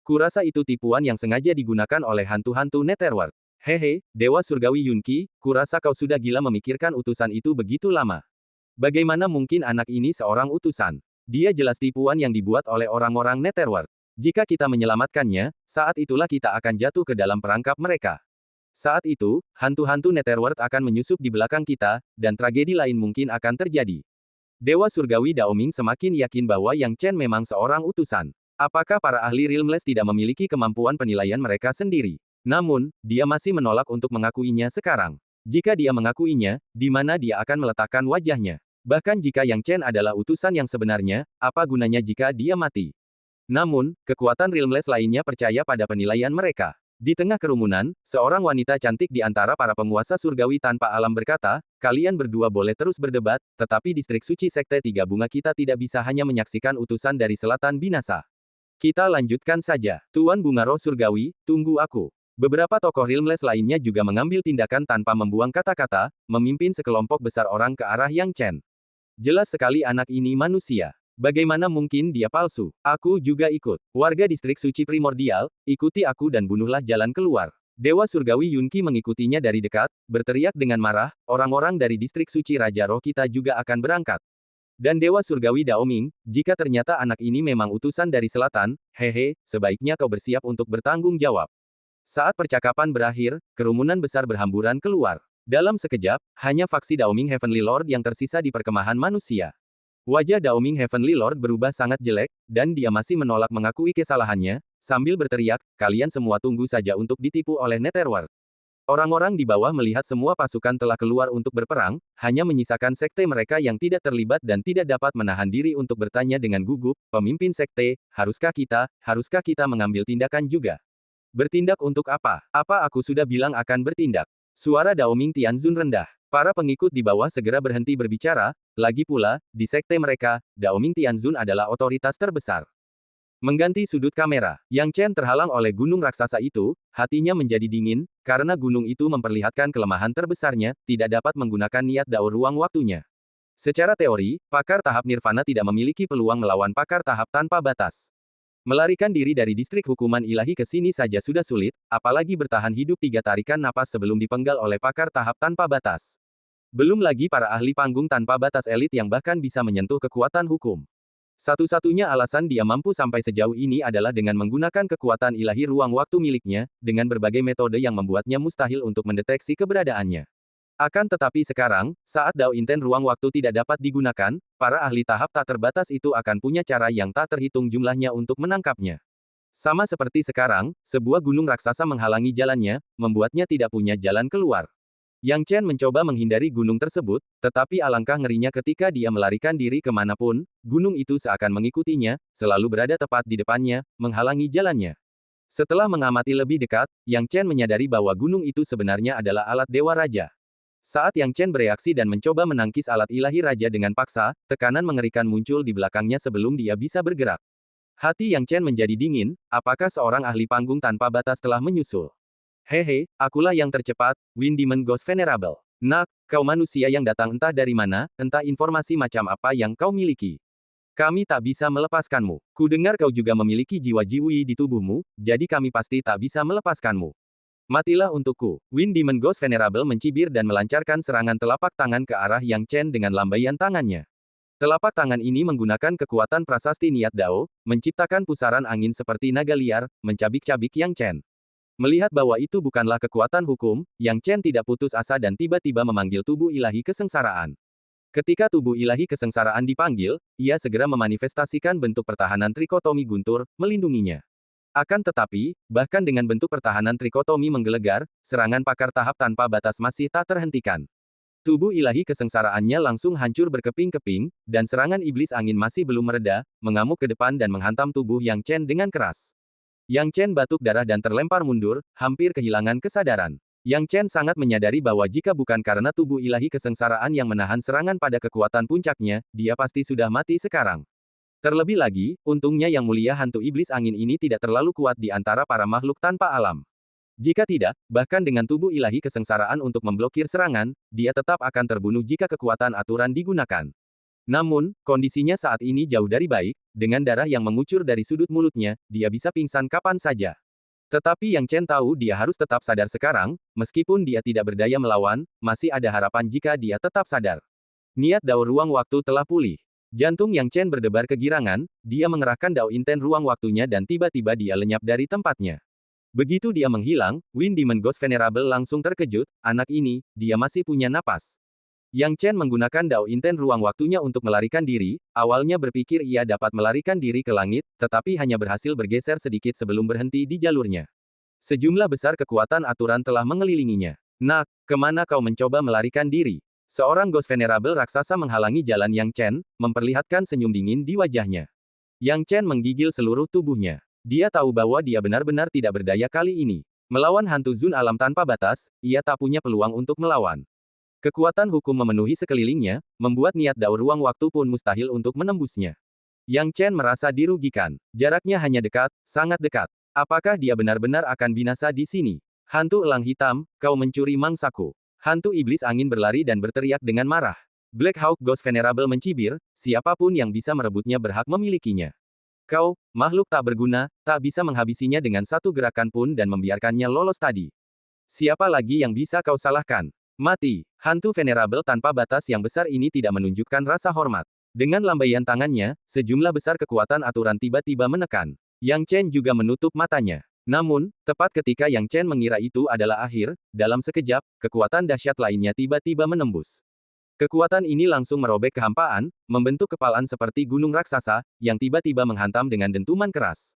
Kurasa itu tipuan yang sengaja digunakan oleh hantu-hantu Netherworld. Hehe, Dewa Surgawi Yunqi, kurasa kau sudah gila memikirkan utusan itu begitu lama. Bagaimana mungkin anak ini seorang utusan? Dia jelas tipuan yang dibuat oleh orang-orang Netherworld. Jika kita menyelamatkannya, saat itulah kita akan jatuh ke dalam perangkap mereka. Saat itu, hantu-hantu Netherworld akan menyusup di belakang kita, dan tragedi lain mungkin akan terjadi. Dewa Surgawi Daoming semakin yakin bahwa Yang Chen memang seorang utusan. Apakah para ahli Realmless tidak memiliki kemampuan penilaian mereka sendiri? Namun, dia masih menolak untuk mengakuinya sekarang. Jika dia mengakuinya, di mana dia akan meletakkan wajahnya? Bahkan jika Yang Chen adalah utusan yang sebenarnya, apa gunanya jika dia mati? Namun, kekuatan Realmless lainnya percaya pada penilaian mereka. Di tengah kerumunan, seorang wanita cantik di antara para penguasa surgawi tanpa alam berkata, kalian berdua boleh terus berdebat, tetapi distrik suci Sekte Tiga Bunga kita tidak bisa hanya menyaksikan utusan dari selatan binasa. Kita lanjutkan saja. Tuan Bunga Roh Surgawi, tunggu aku. Beberapa tokoh Realmless lainnya juga mengambil tindakan tanpa membuang kata-kata, memimpin sekelompok besar orang ke arah Yang Chen. Jelas sekali anak ini manusia. Bagaimana mungkin dia palsu? Aku juga ikut. Warga distrik suci primordial, ikuti aku dan bunuhlah jalan keluar. Dewa surgawi Yunqi mengikutinya dari dekat, berteriak dengan marah, orang-orang dari distrik suci Raja Roh kita juga akan berangkat. Dan Dewa surgawi Daoming, jika ternyata anak ini memang utusan dari selatan, hehe, sebaiknya kau bersiap untuk bertanggung jawab. Saat percakapan berakhir, kerumunan besar berhamburan keluar. Dalam sekejap, hanya faksi Daoming Heavenly Lord yang tersisa di perkemahan manusia. Wajah Daoming Heavenly Lord berubah sangat jelek, dan dia masih menolak mengakui kesalahannya, sambil berteriak, kalian semua tunggu saja untuk ditipu oleh Netherworld. Orang-orang di bawah melihat semua pasukan telah keluar untuk berperang, hanya menyisakan sekte mereka yang tidak terlibat dan tidak dapat menahan diri untuk bertanya dengan gugup, pemimpin sekte, haruskah kita mengambil tindakan juga? Bertindak untuk apa? Apa aku sudah bilang akan bertindak? Suara Daoming Tianzun rendah. Para pengikut di bawah segera berhenti berbicara, lagi pula, di sekte mereka, Daoming Tianzun adalah otoritas terbesar. Mengganti sudut kamera, Yang Chen terhalang oleh gunung raksasa itu, hatinya menjadi dingin, karena gunung itu memperlihatkan kelemahan terbesarnya, tidak dapat menggunakan niat dao ruang waktunya. Secara teori, pakar tahap nirvana tidak memiliki peluang melawan pakar tahap tanpa batas. Melarikan diri dari distrik hukuman ilahi ke sini saja sudah sulit, apalagi bertahan hidup 3 tarikan napas sebelum dipenggal oleh pakar tahap tanpa batas. Belum lagi para ahli panggung tanpa batas elit yang bahkan bisa menyentuh kekuatan hukum. Satu-satunya alasan dia mampu sampai sejauh ini adalah dengan menggunakan kekuatan ilahi ruang waktu miliknya, dengan berbagai metode yang membuatnya mustahil untuk mendeteksi keberadaannya. Akan tetapi sekarang, saat Dao Inten ruang waktu tidak dapat digunakan, para ahli tahap tak terbatas itu akan punya cara yang tak terhitung jumlahnya untuk menangkapnya. Sama seperti sekarang, sebuah gunung raksasa menghalangi jalannya, membuatnya tidak punya jalan keluar. Yang Chen mencoba menghindari gunung tersebut, tetapi alangkah ngerinya ketika dia melarikan diri kemanapun, gunung itu seakan mengikutinya, selalu berada tepat di depannya, menghalangi jalannya. Setelah mengamati lebih dekat, Yang Chen menyadari bahwa gunung itu sebenarnya adalah alat Dewa Raja. Saat Yang Chen bereaksi dan mencoba menangkis alat ilahi raja dengan paksa, tekanan mengerikan muncul di belakangnya sebelum dia bisa bergerak. Hati Yang Chen menjadi dingin, apakah seorang ahli panggung tanpa batas telah menyusul? Hehe, akulah yang tercepat, Wind Demon Ghost Venerable. Nak, kau manusia yang datang entah dari mana, entah informasi macam apa yang kau miliki. Kami tak bisa melepaskanmu. Kudengar kau juga memiliki jiwa jiwi di tubuhmu, jadi kami pasti tak bisa melepaskanmu. Matilah untukku. Wind Demon Ghost Venerable mencibir dan melancarkan serangan telapak tangan ke arah Yang Chen dengan lambaian tangannya. Telapak tangan ini menggunakan kekuatan prasasti niat Dao, menciptakan pusaran angin seperti naga liar, mencabik-cabik Yang Chen. Melihat bahwa itu bukanlah kekuatan hukum, Yang Chen tidak putus asa dan tiba-tiba memanggil tubuh ilahi kesengsaraan. Ketika tubuh ilahi kesengsaraan dipanggil, ia segera memanifestasikan bentuk pertahanan trikotomi guntur, melindunginya. Akan tetapi, bahkan dengan bentuk pertahanan trikotomi menggelegar, serangan pakar tahap tanpa batas masih tak terhentikan. Tubuh ilahi kesengsaraannya langsung hancur berkeping-keping, dan serangan iblis angin masih belum mereda, mengamuk ke depan dan menghantam tubuh Yang Chen dengan keras. Yang Chen batuk darah dan terlempar mundur, hampir kehilangan kesadaran. Yang Chen sangat menyadari bahwa jika bukan karena tubuh ilahi kesengsaraan yang menahan serangan pada kekuatan puncaknya, dia pasti sudah mati sekarang. Terlebih lagi, untungnya Yang Mulia Hantu Iblis Angin ini tidak terlalu kuat di antara para makhluk tanpa alam. Jika tidak, bahkan dengan tubuh ilahi kesengsaraan untuk memblokir serangan, dia tetap akan terbunuh jika kekuatan aturan digunakan. Namun, kondisinya saat ini jauh dari baik, dengan darah yang mengucur dari sudut mulutnya, dia bisa pingsan kapan saja. Tetapi Yang Chen tahu dia harus tetap sadar sekarang, meskipun dia tidak berdaya melawan, masih ada harapan jika dia tetap sadar. Niat Dao ruang waktu telah pulih. Jantung Yang Chen berdebar kegirangan, dia mengerahkan Dao Inten ruang waktunya dan tiba-tiba dia lenyap dari tempatnya. Begitu dia menghilang, Wind Demon Ghost Venerable langsung terkejut, anak ini, dia masih punya napas. Yang Chen menggunakan Dao Inten ruang waktunya untuk melarikan diri, awalnya berpikir ia dapat melarikan diri ke langit, tetapi hanya berhasil bergeser sedikit sebelum berhenti di jalurnya. Sejumlah besar kekuatan aturan telah mengelilinginya. Nak, kemana kau mencoba melarikan diri? Seorang Ghost Venerable raksasa menghalangi jalan Yang Chen, memperlihatkan senyum dingin di wajahnya. Yang Chen menggigil seluruh tubuhnya. Dia tahu bahwa dia benar-benar tidak berdaya kali ini. Melawan hantu Zun alam tanpa batas, ia tak punya peluang untuk melawan. Kekuatan hukum memenuhi sekelilingnya, membuat niat daur ruang waktu pun mustahil untuk menembusnya. Yang Chen merasa dirugikan. Jaraknya hanya dekat, sangat dekat. Apakah dia benar-benar akan binasa di sini? Hantu elang hitam, kau mencuri mangsaku. Hantu iblis angin berlari dan berteriak dengan marah. Black Hawk Ghost Venerable mencibir, siapapun yang bisa merebutnya berhak memilikinya. Kau, makhluk tak berguna, tak bisa menghabisinya dengan satu gerakan pun dan membiarkannya lolos tadi. Siapa lagi yang bisa kau salahkan? Mati. Hantu Venerable tanpa batas yang besar ini tidak menunjukkan rasa hormat. Dengan lambaian tangannya, sejumlah besar kekuatan aturan tiba-tiba menekan. Yang Chen juga menutup matanya. Namun, tepat ketika Yang Chen mengira itu adalah akhir, dalam sekejap, kekuatan dahsyat lainnya tiba-tiba menembus. Kekuatan ini langsung merobek kehampaan, membentuk kepalan seperti gunung raksasa, yang tiba-tiba menghantam dengan dentuman keras.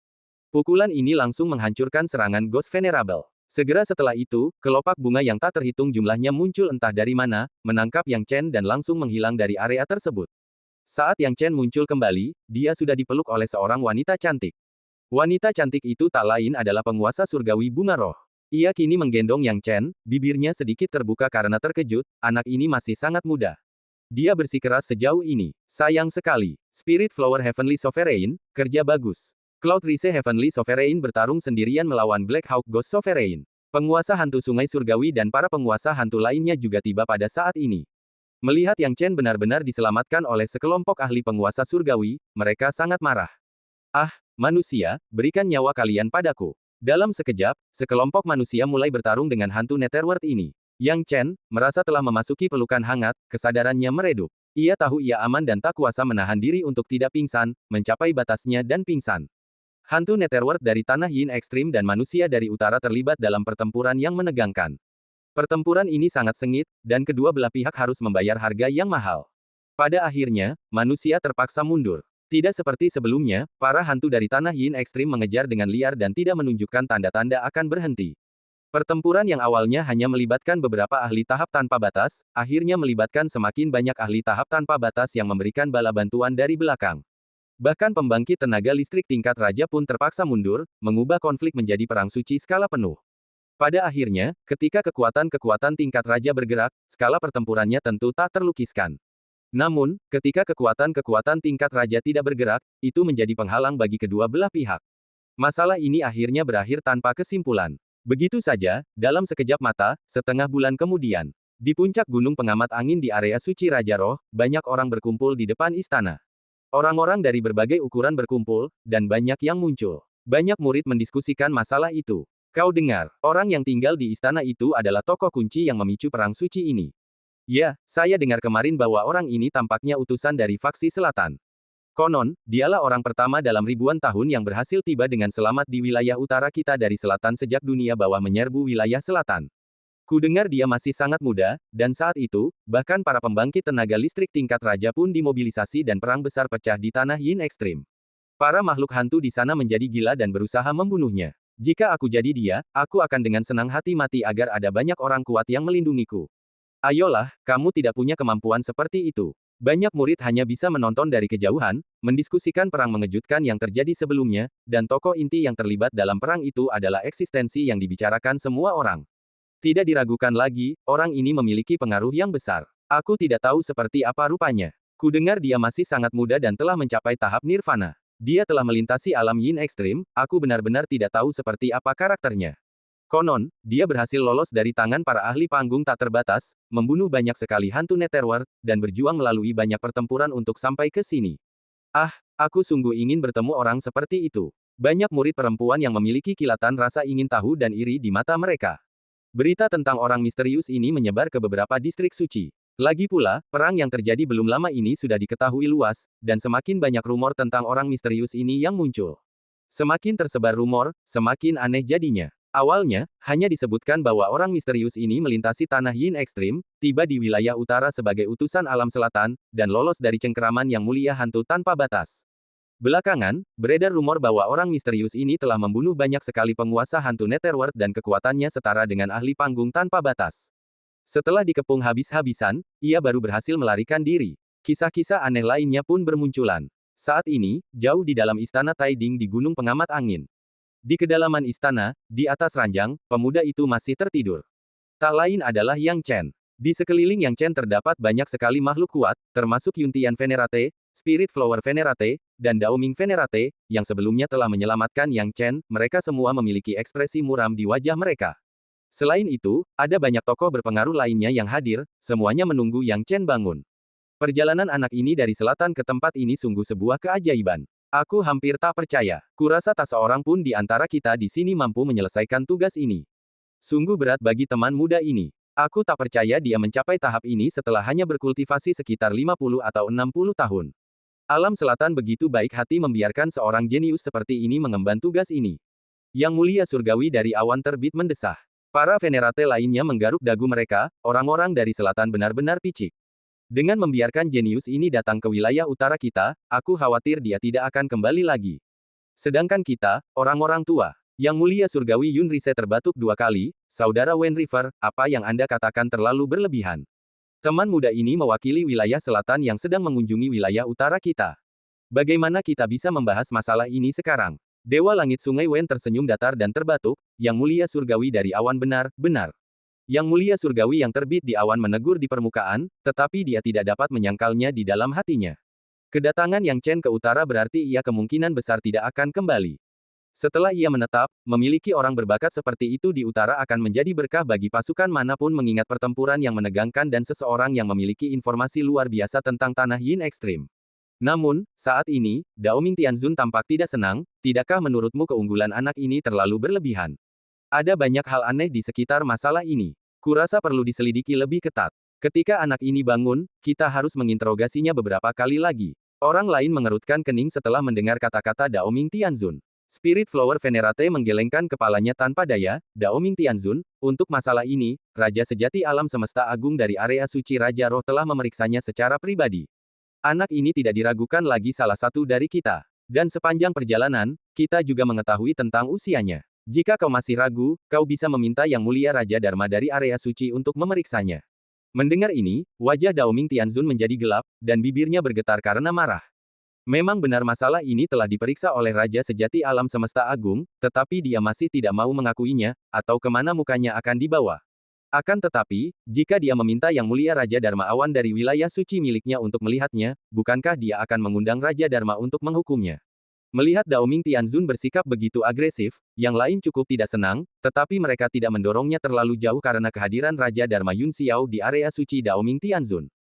Pukulan ini langsung menghancurkan serangan Ghost Venerable. Segera setelah itu, kelopak bunga yang tak terhitung jumlahnya muncul entah dari mana, menangkap Yang Chen dan langsung menghilang dari area tersebut. Saat Yang Chen muncul kembali, dia sudah dipeluk oleh seorang wanita cantik. Wanita cantik itu tak lain adalah penguasa surgawi bunga roh. Ia kini menggendong Yang Chen, bibirnya sedikit terbuka karena terkejut, anak ini masih sangat muda. Dia bersikeras sejauh ini. Sayang sekali. Spirit Flower Heavenly Sovereign, kerja bagus. Cloud Rise Heavenly Sovereign bertarung sendirian melawan Black Hawk Ghost Sovereign. Penguasa hantu sungai surgawi dan para penguasa hantu lainnya juga tiba pada saat ini. Melihat Yang Chen benar-benar diselamatkan oleh sekelompok ahli penguasa surgawi, mereka sangat marah. Ah, manusia, berikan nyawa kalian padaku. Dalam sekejap, sekelompok manusia mulai bertarung dengan hantu Netherworld ini. Yang Chen, merasa telah memasuki pelukan hangat, kesadarannya meredup. Ia tahu ia aman dan tak kuasa menahan diri untuk tidak pingsan, mencapai batasnya dan pingsan. Hantu Netherworld dari tanah Yin ekstrim dan manusia dari utara terlibat dalam pertempuran yang menegangkan. Pertempuran ini sangat sengit, dan kedua belah pihak harus membayar harga yang mahal. Pada akhirnya, manusia terpaksa mundur. Tidak seperti sebelumnya, para hantu dari tanah Yin ekstrim mengejar dengan liar dan tidak menunjukkan tanda-tanda akan berhenti. Pertempuran yang awalnya hanya melibatkan beberapa ahli tahap tanpa batas, akhirnya melibatkan semakin banyak ahli tahap tanpa batas yang memberikan bala bantuan dari belakang. Bahkan pembangkit tenaga listrik tingkat raja pun terpaksa mundur, mengubah konflik menjadi perang suci skala penuh. Pada akhirnya, ketika kekuatan-kekuatan tingkat raja bergerak, skala pertempurannya tentu tak terlukiskan. Namun, ketika kekuatan-kekuatan tingkat raja tidak bergerak, itu menjadi penghalang bagi kedua belah pihak. Masalah ini akhirnya berakhir tanpa kesimpulan. Begitu saja, dalam sekejap mata, setengah bulan kemudian, di puncak gunung pengamat angin di area suci Raja Roh, banyak orang berkumpul di depan istana. Orang-orang dari berbagai ukuran berkumpul, dan banyak yang muncul. Banyak murid mendiskusikan masalah itu. Kau dengar, orang yang tinggal di istana itu adalah tokoh kunci yang memicu perang suci ini. Ya, saya dengar kemarin bahwa orang ini tampaknya utusan dari faksi selatan. Konon, dialah orang pertama dalam ribuan tahun yang berhasil tiba dengan selamat di wilayah utara kita dari selatan sejak dunia bawah menyerbu wilayah selatan. Kudengar dia masih sangat muda, dan saat itu, bahkan para pembangkit tenaga listrik tingkat raja pun dimobilisasi dan perang besar pecah di tanah Yin ekstrim. Para makhluk hantu di sana menjadi gila dan berusaha membunuhnya. Jika aku jadi dia, aku akan dengan senang hati mati agar ada banyak orang kuat yang melindungiku. Ayolah, kamu tidak punya kemampuan seperti itu. Banyak murid hanya bisa menonton dari kejauhan, mendiskusikan perang mengejutkan yang terjadi sebelumnya, dan tokoh inti yang terlibat dalam perang itu adalah eksistensi yang dibicarakan semua orang. Tidak diragukan lagi, orang ini memiliki pengaruh yang besar. Aku tidak tahu seperti apa rupanya. Kudengar dia masih sangat muda dan telah mencapai tahap nirvana. Dia telah melintasi alam Yin ekstrim, aku benar-benar tidak tahu seperti apa karakternya. Konon, dia berhasil lolos dari tangan para ahli panggung tak terbatas, membunuh banyak sekali hantu Netherworld, dan berjuang melalui banyak pertempuran untuk sampai ke sini. Ah, aku sungguh ingin bertemu orang seperti itu. Banyak murid perempuan yang memiliki kilatan rasa ingin tahu dan iri di mata mereka. Berita tentang orang misterius ini menyebar ke beberapa distrik suci. Lagi pula, perang yang terjadi belum lama ini sudah diketahui luas, dan semakin banyak rumor tentang orang misterius ini yang muncul. Semakin tersebar rumor, semakin aneh jadinya. Awalnya, hanya disebutkan bahwa orang misterius ini melintasi tanah Yin ekstrim, tiba di wilayah utara sebagai utusan alam selatan, dan lolos dari cengkeraman yang mulia hantu tanpa batas. Belakangan, beredar rumor bahwa orang misterius ini telah membunuh banyak sekali penguasa hantu Netherworld dan kekuatannya setara dengan ahli panggung tanpa batas. Setelah dikepung habis-habisan, ia baru berhasil melarikan diri. Kisah-kisah aneh lainnya pun bermunculan. Saat ini, jauh di dalam istana Taiding di Gunung Pengamat Angin. Di kedalaman istana, di atas ranjang, pemuda itu masih tertidur. Tak lain adalah Yang Chen. Di sekeliling Yang Chen terdapat banyak sekali makhluk kuat, termasuk Yuntian Venerate, Spirit Flower Venerate, dan Daoming Venerate, yang sebelumnya telah menyelamatkan Yang Chen. Mereka semua memiliki ekspresi muram di wajah mereka. Selain itu, ada banyak tokoh berpengaruh lainnya yang hadir, semuanya menunggu Yang Chen bangun. Perjalanan anak ini dari selatan ke tempat ini sungguh sebuah keajaiban. Aku hampir tak percaya. Kurasa tak seorang pun di antara kita di sini mampu menyelesaikan tugas ini. Sungguh berat bagi teman muda ini. Aku tak percaya dia mencapai tahap ini setelah hanya berkultivasi sekitar 50 atau 60 tahun. Alam Selatan begitu baik hati membiarkan seorang jenius seperti ini mengemban tugas ini. Yang Mulia Surgawi dari awan terbit mendesah. Para venerate lainnya menggaruk dagu mereka, orang-orang dari selatan benar-benar picik. Dengan membiarkan jenius ini datang ke wilayah utara kita, aku khawatir dia tidak akan kembali lagi. Sedangkan kita, orang-orang tua, Yang Mulia Surgawi Yun Rise terbatuk 2 kali, Saudara Wen River, apa yang Anda katakan terlalu berlebihan. Teman muda ini mewakili wilayah selatan yang sedang mengunjungi wilayah utara kita. Bagaimana kita bisa membahas masalah ini sekarang? Dewa Langit Sungai Wen tersenyum datar dan terbatuk, Yang Mulia Surgawi dari awan benar. Yang Mulia Surgawi yang terbit di awan menegur di permukaan, tetapi dia tidak dapat menyangkalnya di dalam hatinya. Kedatangan Yang Chen ke utara berarti ia kemungkinan besar tidak akan kembali. Setelah ia menetap, memiliki orang berbakat seperti itu di utara akan menjadi berkah bagi pasukan manapun mengingat pertempuran yang menegangkan dan seseorang yang memiliki informasi luar biasa tentang tanah Yin ekstrim. Namun, saat ini, Daoming Tianzun tampak tidak senang, tidakkah menurutmu keunggulan anak ini terlalu berlebihan? Ada banyak hal aneh di sekitar masalah ini. Kurasa perlu diselidiki lebih ketat. Ketika anak ini bangun, kita harus menginterogasinya beberapa kali lagi. Orang lain mengerutkan kening setelah mendengar kata-kata Daoming Tianzun. Spirit Flower Venerate menggelengkan kepalanya tanpa daya. Daoming Tianzun, untuk masalah ini, Raja Sejati Alam Semesta Agung dari area suci Raja Roh telah memeriksanya secara pribadi. Anak ini tidak diragukan lagi salah satu dari kita. Dan sepanjang perjalanan, kita juga mengetahui tentang usianya. Jika kau masih ragu, kau bisa meminta Yang Mulia Raja Dharma dari area suci untuk memeriksanya. Mendengar ini, wajah Daoming Tianzun menjadi gelap, dan bibirnya bergetar karena marah. Memang benar masalah ini telah diperiksa oleh Raja Sejati Alam Semesta Agung, tetapi dia masih tidak mau mengakuinya, atau kemana mukanya akan dibawa. Akan tetapi, jika dia meminta Yang Mulia Raja Dharma Awan dari wilayah suci miliknya untuk melihatnya, bukankah dia akan mengundang Raja Dharma untuk menghukumnya? Melihat Daoming Tianzun bersikap begitu agresif, yang lain cukup tidak senang, tetapi mereka tidak mendorongnya terlalu jauh karena kehadiran Raja Dharma Yun Xiao di area suci Daoming Tianzun.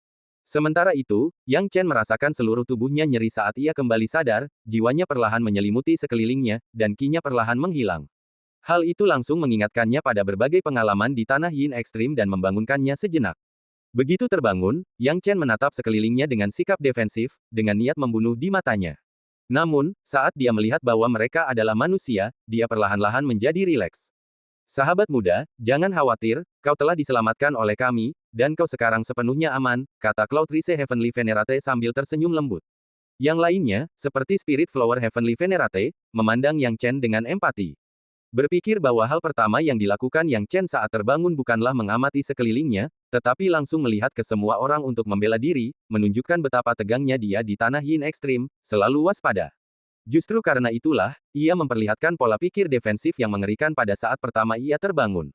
Sementara itu, Yang Chen merasakan seluruh tubuhnya nyeri saat ia kembali sadar, jiwanya perlahan menyelimuti sekelilingnya, dan kinya perlahan menghilang. Hal itu langsung mengingatkannya pada berbagai pengalaman di tanah Yin ekstrim dan membangunkannya sejenak. Begitu terbangun, Yang Chen menatap sekelilingnya dengan sikap defensif, dengan niat membunuh di matanya. Namun, saat dia melihat bahwa mereka adalah manusia, dia perlahan-lahan menjadi rileks. Sahabat muda, jangan khawatir, kau telah diselamatkan oleh kami, dan kau sekarang sepenuhnya aman, kata Cloud Rise Heavenly Venerate sambil tersenyum lembut. Yang lainnya, seperti Spirit Flower Heavenly Venerate, memandang Yang Chen dengan empati. Berpikir bahwa hal pertama yang dilakukan Yang Chen saat terbangun bukanlah mengamati sekelilingnya, tetapi langsung melihat ke semua orang untuk membela diri, menunjukkan betapa tegangnya dia di tanah Yin ekstrim, selalu waspada. Justru karena itulah, ia memperlihatkan pola pikir defensif yang mengerikan pada saat pertama ia terbangun.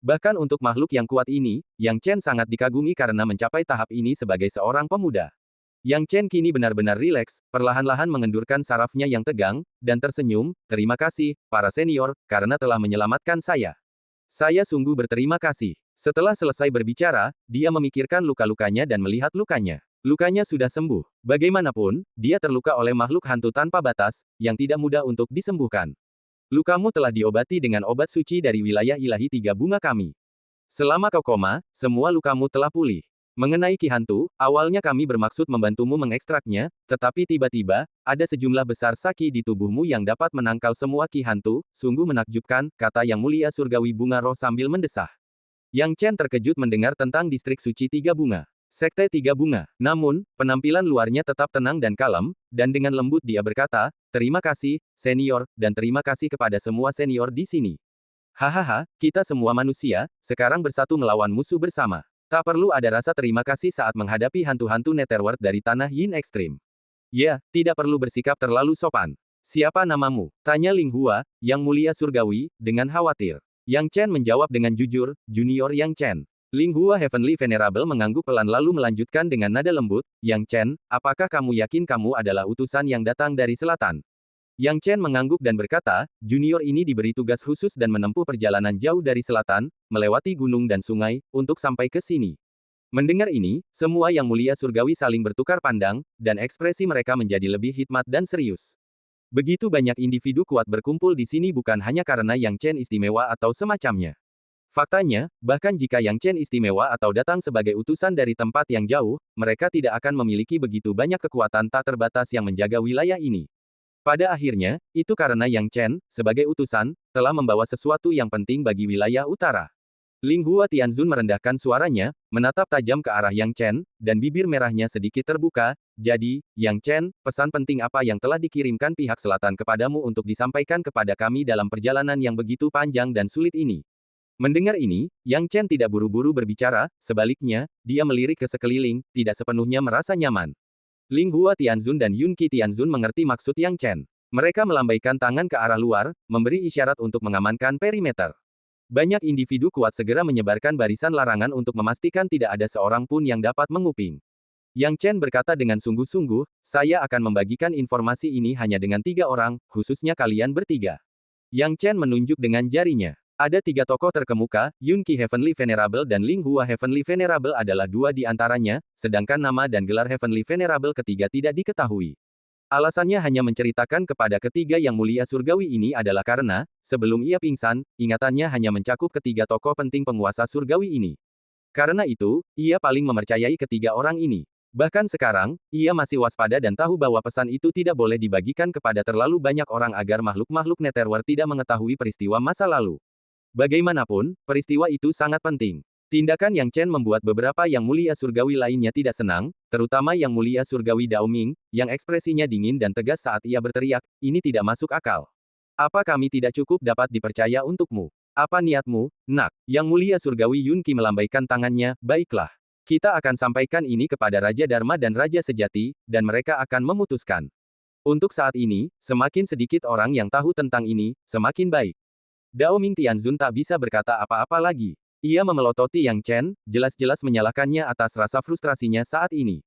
Bahkan untuk makhluk yang kuat ini, Yang Chen sangat dikagumi karena mencapai tahap ini sebagai seorang pemuda. Yang Chen kini benar-benar rileks, perlahan-lahan mengendurkan sarafnya yang tegang, dan tersenyum, terima kasih, para senior, karena telah menyelamatkan saya. Saya sungguh berterima kasih. Setelah selesai berbicara, dia memikirkan luka-lukanya dan melihat lukanya. Lukanya sudah sembuh. Bagaimanapun, dia terluka oleh makhluk hantu tanpa batas, yang tidak mudah untuk disembuhkan. Lukamu telah diobati dengan obat suci dari wilayah ilahi 3 bunga kami. Selama kau koma, semua lukamu telah pulih. Mengenai ki hantu, awalnya kami bermaksud membantumu mengekstraknya, tetapi tiba-tiba, ada sejumlah besar saki di tubuhmu yang dapat menangkal semua ki hantu, sungguh menakjubkan, kata Yang Mulia Surgawi Bunga Roh sambil mendesah. Yang Chen terkejut mendengar tentang distrik suci 3 bunga. Sekte 3 bunga. Namun, penampilan luarnya tetap tenang dan kalem, dan dengan lembut dia berkata, terima kasih, senior, dan terima kasih kepada semua senior di sini. Hahaha, kita semua manusia, sekarang bersatu melawan musuh bersama. Tak perlu ada rasa terima kasih saat menghadapi hantu-hantu Netherworld dari tanah Yin ekstrim. Ya, tidak perlu bersikap terlalu sopan. Siapa namamu? Tanya Ling Hua, Yang Mulia Surgawi, dengan khawatir. Yang Chen menjawab dengan jujur, Junior Yang Chen. Ling Hua Heavenly Venerable mengangguk pelan lalu melanjutkan dengan nada lembut, Yang Chen, apakah kamu yakin kamu adalah utusan yang datang dari selatan? Yang Chen mengangguk dan berkata, junior ini diberi tugas khusus dan menempuh perjalanan jauh dari selatan, melewati gunung dan sungai, untuk sampai ke sini. Mendengar ini, semua Yang Mulia Surgawi saling bertukar pandang, dan ekspresi mereka menjadi lebih hikmat dan serius. Begitu banyak individu kuat berkumpul di sini bukan hanya karena Yang Chen istimewa atau semacamnya. Faktanya, bahkan jika Yang Chen istimewa atau datang sebagai utusan dari tempat yang jauh, mereka tidak akan memiliki begitu banyak kekuatan tak terbatas yang menjaga wilayah ini. Pada akhirnya, itu karena Yang Chen, sebagai utusan, telah membawa sesuatu yang penting bagi wilayah utara. Ling Hua Tianzun merendahkan suaranya, menatap tajam ke arah Yang Chen, dan bibir merahnya sedikit terbuka. Jadi, Yang Chen, pesan penting apa yang telah dikirimkan pihak selatan kepadamu untuk disampaikan kepada kami dalam perjalanan yang begitu panjang dan sulit ini? Mendengar ini, Yang Chen tidak buru-buru berbicara, sebaliknya, dia melirik ke sekeliling, tidak sepenuhnya merasa nyaman. Ling Hua Tianzun dan Yun Qi Tianzun mengerti maksud Yang Chen. Mereka melambaikan tangan ke arah luar, memberi isyarat untuk mengamankan perimeter. Banyak individu kuat segera menyebarkan barisan larangan untuk memastikan tidak ada seorang pun yang dapat menguping. Yang Chen berkata dengan sungguh-sungguh, saya akan membagikan informasi ini hanya dengan 3 orang, khususnya kalian bertiga. Yang Chen menunjuk dengan jarinya. Ada 3 tokoh terkemuka, Yun Qi Heavenly Venerable dan Ling Hua Heavenly Venerable adalah 2 di antaranya, sedangkan nama dan gelar Heavenly Venerable ketiga tidak diketahui. Alasannya hanya menceritakan kepada ketiga Yang Mulia Surgawi ini adalah karena, sebelum ia pingsan, ingatannya hanya mencakup ketiga tokoh penting penguasa surgawi ini. Karena itu, ia paling mempercayai ketiga orang ini. Bahkan sekarang, ia masih waspada dan tahu bahwa pesan itu tidak boleh dibagikan kepada terlalu banyak orang agar makhluk-makhluk Netherworld tidak mengetahui peristiwa masa lalu. Bagaimanapun, peristiwa itu sangat penting. Tindakan Yang Chen membuat beberapa Yang Mulia Surgawi lainnya tidak senang, terutama Yang Mulia Surgawi Dao Ming, yang ekspresinya dingin dan tegas saat ia berteriak, ini tidak masuk akal. Apa kami tidak cukup dapat dipercaya untukmu? Apa niatmu, nak? Yang Mulia Surgawi Yun Qi melambaikan tangannya, baiklah. Kita akan sampaikan ini kepada Raja Dharma dan Raja Sejati, dan mereka akan memutuskan. Untuk saat ini, semakin sedikit orang yang tahu tentang ini, semakin baik. Dao Ming Tianzun tak bisa berkata apa-apa lagi. Ia memelototi Yang Chen, jelas-jelas menyalahkannya atas rasa frustrasinya saat ini.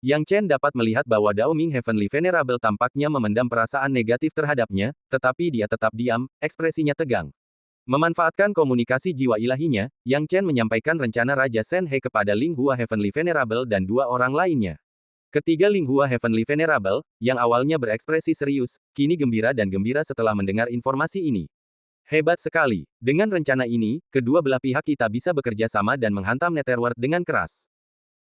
Yang Chen dapat melihat bahwa Dao Ming Heavenly Venerable tampaknya memendam perasaan negatif terhadapnya, tetapi dia tetap diam, ekspresinya tegang. Memanfaatkan komunikasi jiwa ilahinya, Yang Chen menyampaikan rencana Raja Shen He kepada Ling Hua Heavenly Venerable dan 2 orang lainnya. Ketiga Ling Hua Heavenly Venerable, yang awalnya berekspresi serius, kini gembira dan gembira setelah mendengar informasi ini. Hebat sekali. Dengan rencana ini, kedua belah pihak kita bisa bekerja sama dan menghantam Netherworld dengan keras.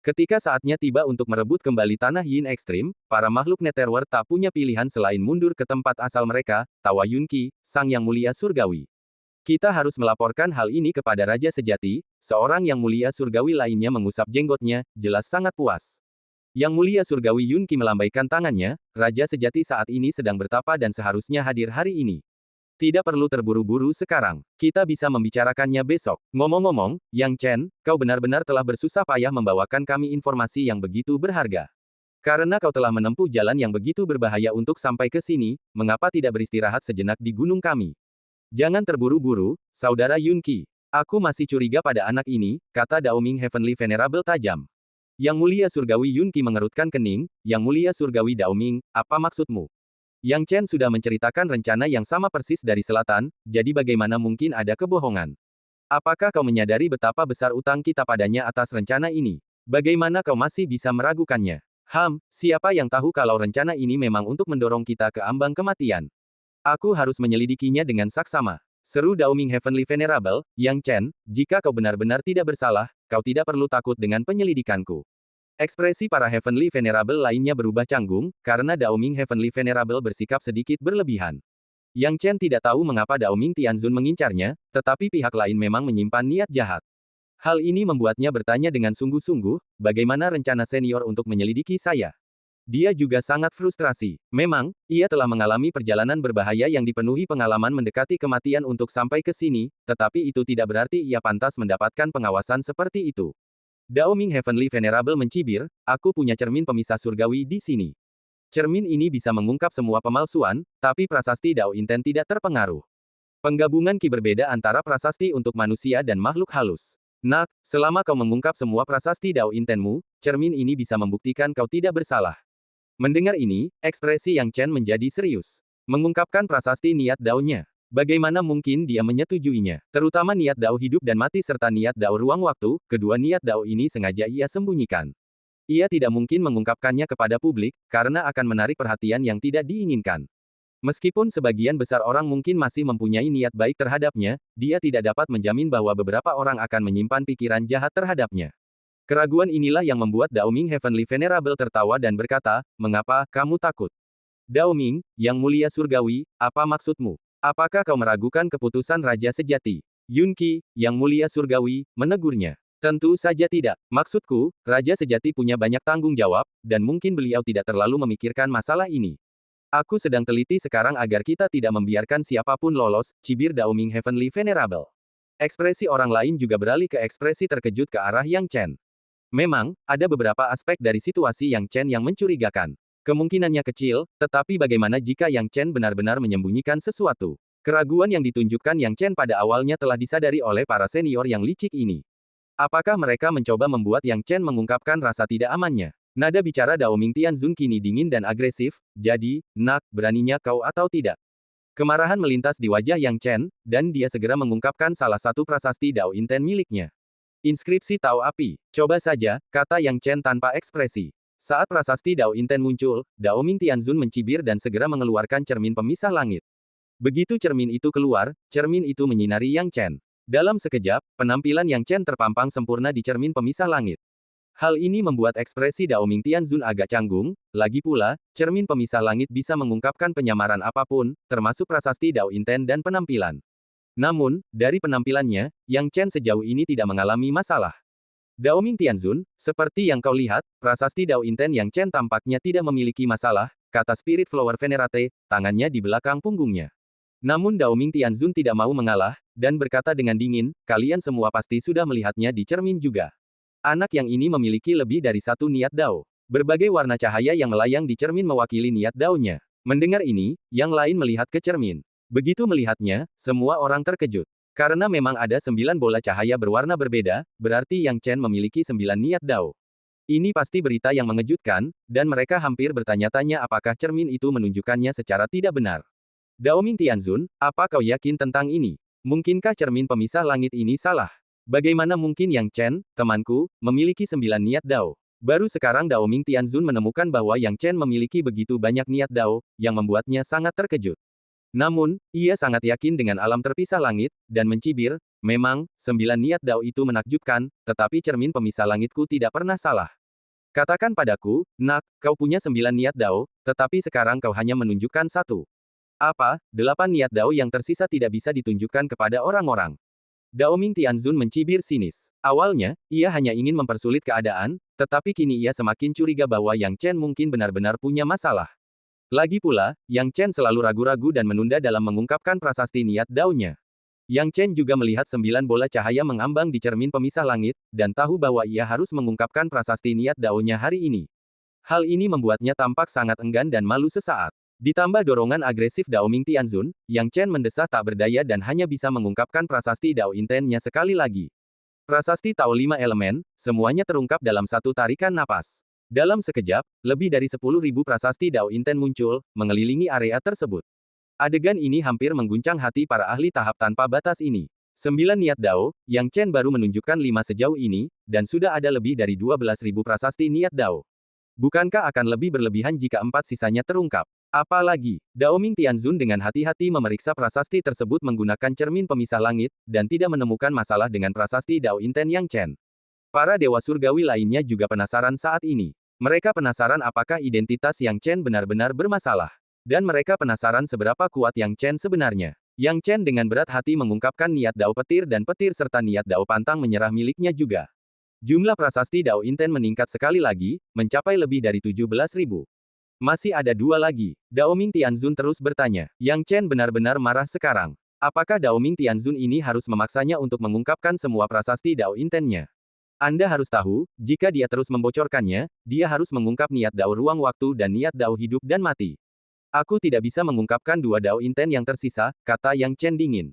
Ketika saatnya tiba untuk merebut kembali tanah Yin Ekstrim, para makhluk Netherworld tak punya pilihan selain mundur ke tempat asal mereka, tawa Yun Qi, Sang Yang Mulia Surgawi. Kita harus melaporkan hal ini kepada Raja Sejati, seorang Yang Mulia Surgawi lainnya mengusap jenggotnya, jelas sangat puas. Yang Mulia Surgawi Yun Qi melambaikan tangannya, Raja Sejati saat ini sedang bertapa dan seharusnya hadir hari ini. Tidak perlu terburu-buru sekarang. Kita bisa membicarakannya besok. Ngomong-ngomong, Yang Chen, kau benar-benar telah bersusah payah membawakan kami informasi yang begitu berharga. Karena kau telah menempuh jalan yang begitu berbahaya untuk sampai ke sini, mengapa tidak beristirahat sejenak di gunung kami? Jangan terburu-buru, saudara Yun Qi. Aku masih curiga pada anak ini, kata Dao Ming Heavenly Venerable tajam. Yang Mulia Surgawi Yun Qi mengerutkan kening, Yang Mulia Surgawi Dao Ming, apa maksudmu? Yang Chen sudah menceritakan rencana yang sama persis dari selatan, jadi bagaimana mungkin ada kebohongan? Apakah kau menyadari betapa besar utang kita padanya atas rencana ini? Bagaimana kau masih bisa meragukannya? Siapa yang tahu kalau rencana ini memang untuk mendorong kita ke ambang kematian? Aku harus menyelidikinya dengan saksama. Seru Dao Ming Heavenly Venerable, Yang Chen, jika kau benar-benar tidak bersalah, kau tidak perlu takut dengan penyelidikanku. Ekspresi para Heavenly Venerable lainnya berubah canggung, karena Dao Ming Heavenly Venerable bersikap sedikit berlebihan. Yang Chen tidak tahu mengapa Dao Ming Tianzun mengincarnya, tetapi pihak lain memang menyimpan niat jahat. Hal ini membuatnya bertanya dengan sungguh-sungguh, bagaimana rencana senior untuk menyelidiki saya? Dia juga sangat frustrasi. Memang, ia telah mengalami perjalanan berbahaya yang dipenuhi pengalaman mendekati kematian untuk sampai ke sini, tetapi itu tidak berarti ia pantas mendapatkan pengawasan seperti itu. Dao Ming Heavenly Venerable mencibir, aku punya cermin pemisah surgawi di sini. Cermin ini bisa mengungkap semua pemalsuan, tapi prasasti Dao Inten tidak terpengaruh. Penggabungan ki berbeda antara prasasti untuk manusia dan makhluk halus. Nak, selama kau mengungkap semua prasasti Dao Intenmu, cermin ini bisa membuktikan kau tidak bersalah. Mendengar ini, ekspresi Yang Chen menjadi serius. Mengungkapkan prasasti niat Dao-nya. Bagaimana mungkin dia menyetujuinya? Terutama niat Dao hidup dan mati serta niat Dao ruang waktu, kedua niat Dao ini sengaja ia sembunyikan. Ia tidak mungkin mengungkapkannya kepada publik, karena akan menarik perhatian yang tidak diinginkan. Meskipun sebagian besar orang mungkin masih mempunyai niat baik terhadapnya, dia tidak dapat menjamin bahwa beberapa orang akan menyimpan pikiran jahat terhadapnya. Keraguan inilah yang membuat Dao Ming Heavenly Venerable tertawa dan berkata, "Mengapa kamu takut? Dao Ming, yang mulia surgawi, apa maksudmu? Apakah kau meragukan keputusan Raja Sejati?" Yun Qi, yang mulia surgawi, menegurnya. "Tentu saja tidak. Maksudku, Raja Sejati punya banyak tanggung jawab, dan mungkin beliau tidak terlalu memikirkan masalah ini. Aku sedang teliti sekarang agar kita tidak membiarkan siapapun lolos," cibir Dao Ming Heavenly Venerable. Ekspresi orang lain juga beralih ke ekspresi terkejut ke arah Yang Chen. Memang, ada beberapa aspek dari situasi Yang Chen yang mencurigakan. Kemungkinannya kecil, tetapi bagaimana jika Yang Chen benar-benar menyembunyikan sesuatu? Keraguan yang ditunjukkan Yang Chen pada awalnya telah disadari oleh para senior yang licik ini. Apakah mereka mencoba membuat Yang Chen mengungkapkan rasa tidak amannya? Nada bicara Dao Ming Tianzun kini dingin dan agresif, "Jadi, Nak, beraninya kau atau tidak?" Kemarahan melintas di wajah Yang Chen, dan dia segera mengungkapkan salah satu prasasti Dao Inten miliknya. "Inskripsi Tao Api." "Coba saja," kata Yang Chen tanpa ekspresi. Saat prasasti Dao Inten muncul, Dao Ming Tianzun mencibir dan segera mengeluarkan cermin pemisah langit. Begitu cermin itu keluar, cermin itu menyinari Yang Chen. Dalam sekejap, penampilan Yang Chen terpampang sempurna di cermin pemisah langit. Hal ini membuat ekspresi Dao Ming Tianzun agak canggung, lagi pula, cermin pemisah langit bisa mengungkapkan penyamaran apapun, termasuk prasasti Dao Inten dan penampilan. Namun, dari penampilannya, Yang Chen sejauh ini tidak mengalami masalah. "Dao Ming Tianzun, seperti yang kau lihat, prasasti Dao Inten Yang Chen tampaknya tidak memiliki masalah," kata Spirit Flower Venerate, tangannya di belakang punggungnya. Namun Dao Ming Tianzun tidak mau mengalah, dan berkata dengan dingin, "Kalian semua pasti sudah melihatnya di cermin juga. Anak yang ini memiliki lebih dari satu niat Dao. Berbagai warna cahaya yang melayang di cermin mewakili niat Dao-nya." Mendengar ini, yang lain melihat ke cermin. Begitu melihatnya, semua orang terkejut. Karena memang ada 9 bola cahaya berwarna berbeda, berarti Yang Chen memiliki 9 niat Dao. Ini pasti berita yang mengejutkan, dan mereka hampir bertanya-tanya apakah cermin itu menunjukkannya secara tidak benar. "Dao Ming Tianzun, apa kau yakin tentang ini? Mungkinkah cermin pemisah langit ini salah? Bagaimana mungkin Yang Chen, temanku, memiliki 9 niat Dao?" Baru sekarang Dao Ming Tianzun menemukan bahwa Yang Chen memiliki begitu banyak niat Dao, yang membuatnya sangat terkejut. Namun, ia sangat yakin dengan alam terpisah langit, dan mencibir, "Memang, 9 niat Dao itu menakjubkan, tetapi cermin pemisah langitku tidak pernah salah. Katakan padaku, Nak, kau punya 9 niat Dao, tetapi sekarang kau hanya menunjukkan satu. Apa, 8 niat Dao yang tersisa tidak bisa ditunjukkan kepada orang-orang?" Dao Ming Tianzun mencibir sinis. Awalnya, ia hanya ingin mempersulit keadaan, tetapi kini ia semakin curiga bahwa Yang Chen mungkin benar-benar punya masalah. Lagi pula, Yang Chen selalu ragu-ragu dan menunda dalam mengungkapkan prasasti niat Dao-nya. Yang Chen juga melihat 9 bola cahaya mengambang di cermin pemisah langit, dan tahu bahwa ia harus mengungkapkan prasasti niat Dao-nya hari ini. Hal ini membuatnya tampak sangat enggan dan malu sesaat. Ditambah dorongan agresif Dao Ming Tianzun, Yang Chen mendesah tak berdaya dan hanya bisa mengungkapkan prasasti Dao Inten-nya sekali lagi. Prasasti Tao 5 elemen, semuanya terungkap dalam satu tarikan napas. Dalam sekejap, lebih dari 10.000 prasasti Dao Inten muncul, mengelilingi area tersebut. Adegan ini hampir mengguncang hati para ahli tahap tanpa batas ini. 9 niat Dao, Yang Chen baru menunjukkan 5 sejauh ini, dan sudah ada lebih dari 12.000 prasasti niat Dao. Bukankah akan lebih berlebihan jika 4 sisanya terungkap? Apalagi, Dao Ming Tianzun dengan hati-hati memeriksa prasasti tersebut menggunakan cermin pemisah langit, dan tidak menemukan masalah dengan prasasti Dao Inten Yang Chen. Para dewa surgawi lainnya juga penasaran saat ini. Mereka penasaran apakah identitas Yang Chen benar-benar bermasalah. Dan mereka penasaran seberapa kuat Yang Chen sebenarnya. Yang Chen dengan berat hati mengungkapkan niat Dao petir dan petir serta niat Dao pantang menyerah miliknya juga. Jumlah prasasti Dao Inten meningkat sekali lagi, mencapai lebih dari 17.000. Masih ada 2 lagi. Dao Ming Tianzun terus bertanya. Yang Chen benar-benar marah sekarang. Apakah Dao Ming Tianzun ini harus memaksanya untuk mengungkapkan semua prasasti Dao Inten-nya? Anda harus tahu, jika dia terus membocorkannya, dia harus mengungkap niat dao ruang waktu dan niat dao hidup dan mati. Aku tidak bisa mengungkapkan dua dao inten yang tersisa, kata Yang Chen dingin.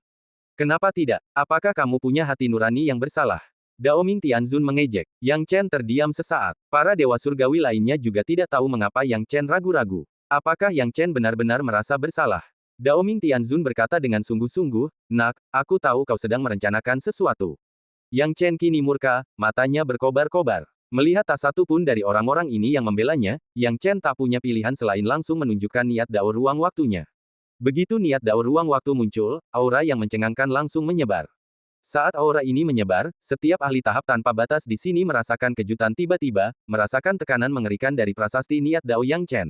Kenapa tidak? Apakah kamu punya hati nurani yang bersalah? Dao Ming Tianzun mengejek. Yang Chen terdiam sesaat. Para dewa surgawi lainnya juga tidak tahu mengapa Yang Chen ragu-ragu. Apakah Yang Chen benar-benar merasa bersalah? Dao Ming Tianzun berkata dengan sungguh-sungguh, "Nak, aku tahu kau sedang merencanakan sesuatu." Yang Chen kini murka, matanya berkobar-kobar. Melihat tak satu pun dari orang-orang ini yang membelanya, Yang Chen tak punya pilihan selain langsung menunjukkan niat dao ruang waktunya. Begitu niat dao ruang waktu muncul, aura yang mencengangkan langsung menyebar. Saat aura ini menyebar, setiap ahli tahap tanpa batas di sini merasakan kejutan tiba-tiba, merasakan tekanan mengerikan dari prasasti niat dao Yang Chen.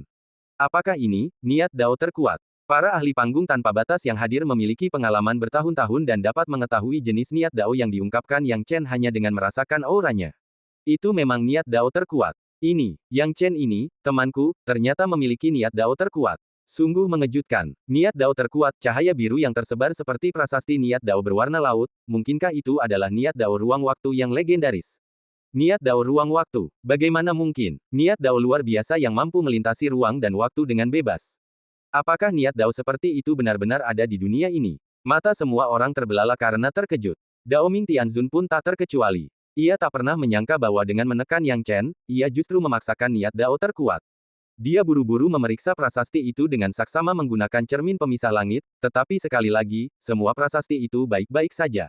Apakah ini niat dao terkuat? Para ahli panggung tanpa batas yang hadir memiliki pengalaman bertahun-tahun dan dapat mengetahui jenis niat dao yang diungkapkan Yang Chen hanya dengan merasakan auranya. Itu memang niat dao terkuat. Ini, Yang Chen ini, temanku, ternyata memiliki niat dao terkuat. Sungguh mengejutkan. Niat dao terkuat, cahaya biru yang tersebar seperti prasasti niat dao berwarna laut, mungkinkah itu adalah niat dao ruang waktu yang legendaris? Niat dao ruang waktu. Bagaimana mungkin? Niat dao luar biasa yang mampu melintasi ruang dan waktu dengan bebas. Apakah niat dao seperti itu benar-benar ada di dunia ini? Mata semua orang terbelalak karena terkejut. Dao Ming Tianzun pun tak terkecuali. Ia tak pernah menyangka bahwa dengan menekan Yang Chen, ia justru memaksakan niat dao terkuat. Dia buru-buru memeriksa prasasti itu dengan saksama menggunakan cermin pemisah langit, tetapi sekali lagi, semua prasasti itu baik-baik saja.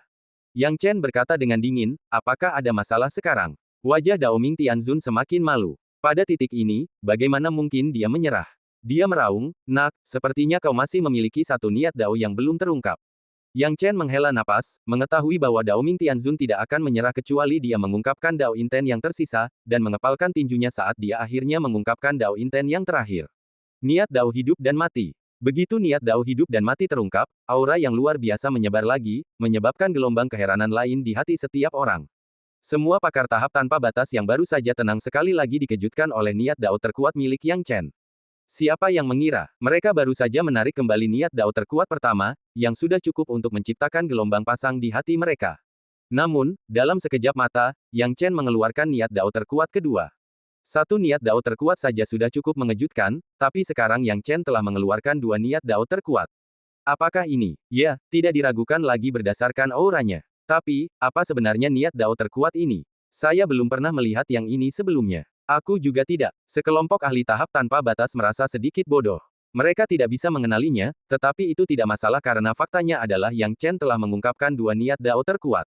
Yang Chen berkata dengan dingin, apakah ada masalah sekarang? Wajah Dao Ming Tianzun semakin malu. Pada titik ini, bagaimana mungkin dia menyerah? Dia meraung, "Nak, sepertinya kau masih memiliki satu niat dao yang belum terungkap." Yang Chen menghela napas, mengetahui bahwa Dao Ming Tianzun tidak akan menyerah kecuali dia mengungkapkan dao inten yang tersisa, dan mengepalkan tinjunya saat dia akhirnya mengungkapkan dao inten yang terakhir. Niat dao hidup dan mati. Begitu niat dao hidup dan mati terungkap, aura yang luar biasa menyebar lagi, menyebabkan gelombang keheranan lain di hati setiap orang. Semua pakar tahap tanpa batas yang baru saja tenang sekali lagi dikejutkan oleh niat dao terkuat milik Yang Chen. Siapa yang mengira, mereka baru saja menarik kembali niat dao terkuat pertama, yang sudah cukup untuk menciptakan gelombang pasang di hati mereka. Namun, dalam sekejap mata, Yang Chen mengeluarkan niat dao terkuat kedua. Satu niat dao terkuat saja sudah cukup mengejutkan, tapi sekarang Yang Chen telah mengeluarkan dua niat dao terkuat. Apakah ini? Ya, tidak diragukan lagi berdasarkan auranya. Tapi, apa sebenarnya niat dao terkuat ini? Saya belum pernah melihat yang ini sebelumnya. Aku juga tidak. Sekelompok ahli tahap tanpa batas merasa sedikit bodoh. Mereka tidak bisa mengenalinya, tetapi itu tidak masalah karena faktanya adalah Yang Chen telah mengungkapkan dua niat dao terkuat.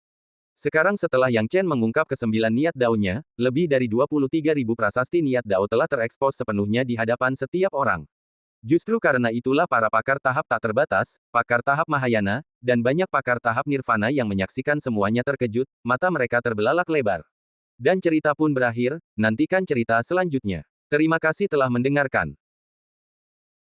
Sekarang setelah Yang Chen mengungkap kesembilan niat daonya, lebih dari 23.000 prasasti niat dao telah terekspos sepenuhnya di hadapan setiap orang. Justru karena itulah para pakar tahap tak terbatas, pakar tahap Mahayana, dan banyak pakar tahap Nirvana yang menyaksikan semuanya terkejut, mata mereka terbelalak lebar. Dan cerita pun berakhir, nantikan cerita selanjutnya. Terima kasih telah mendengarkan.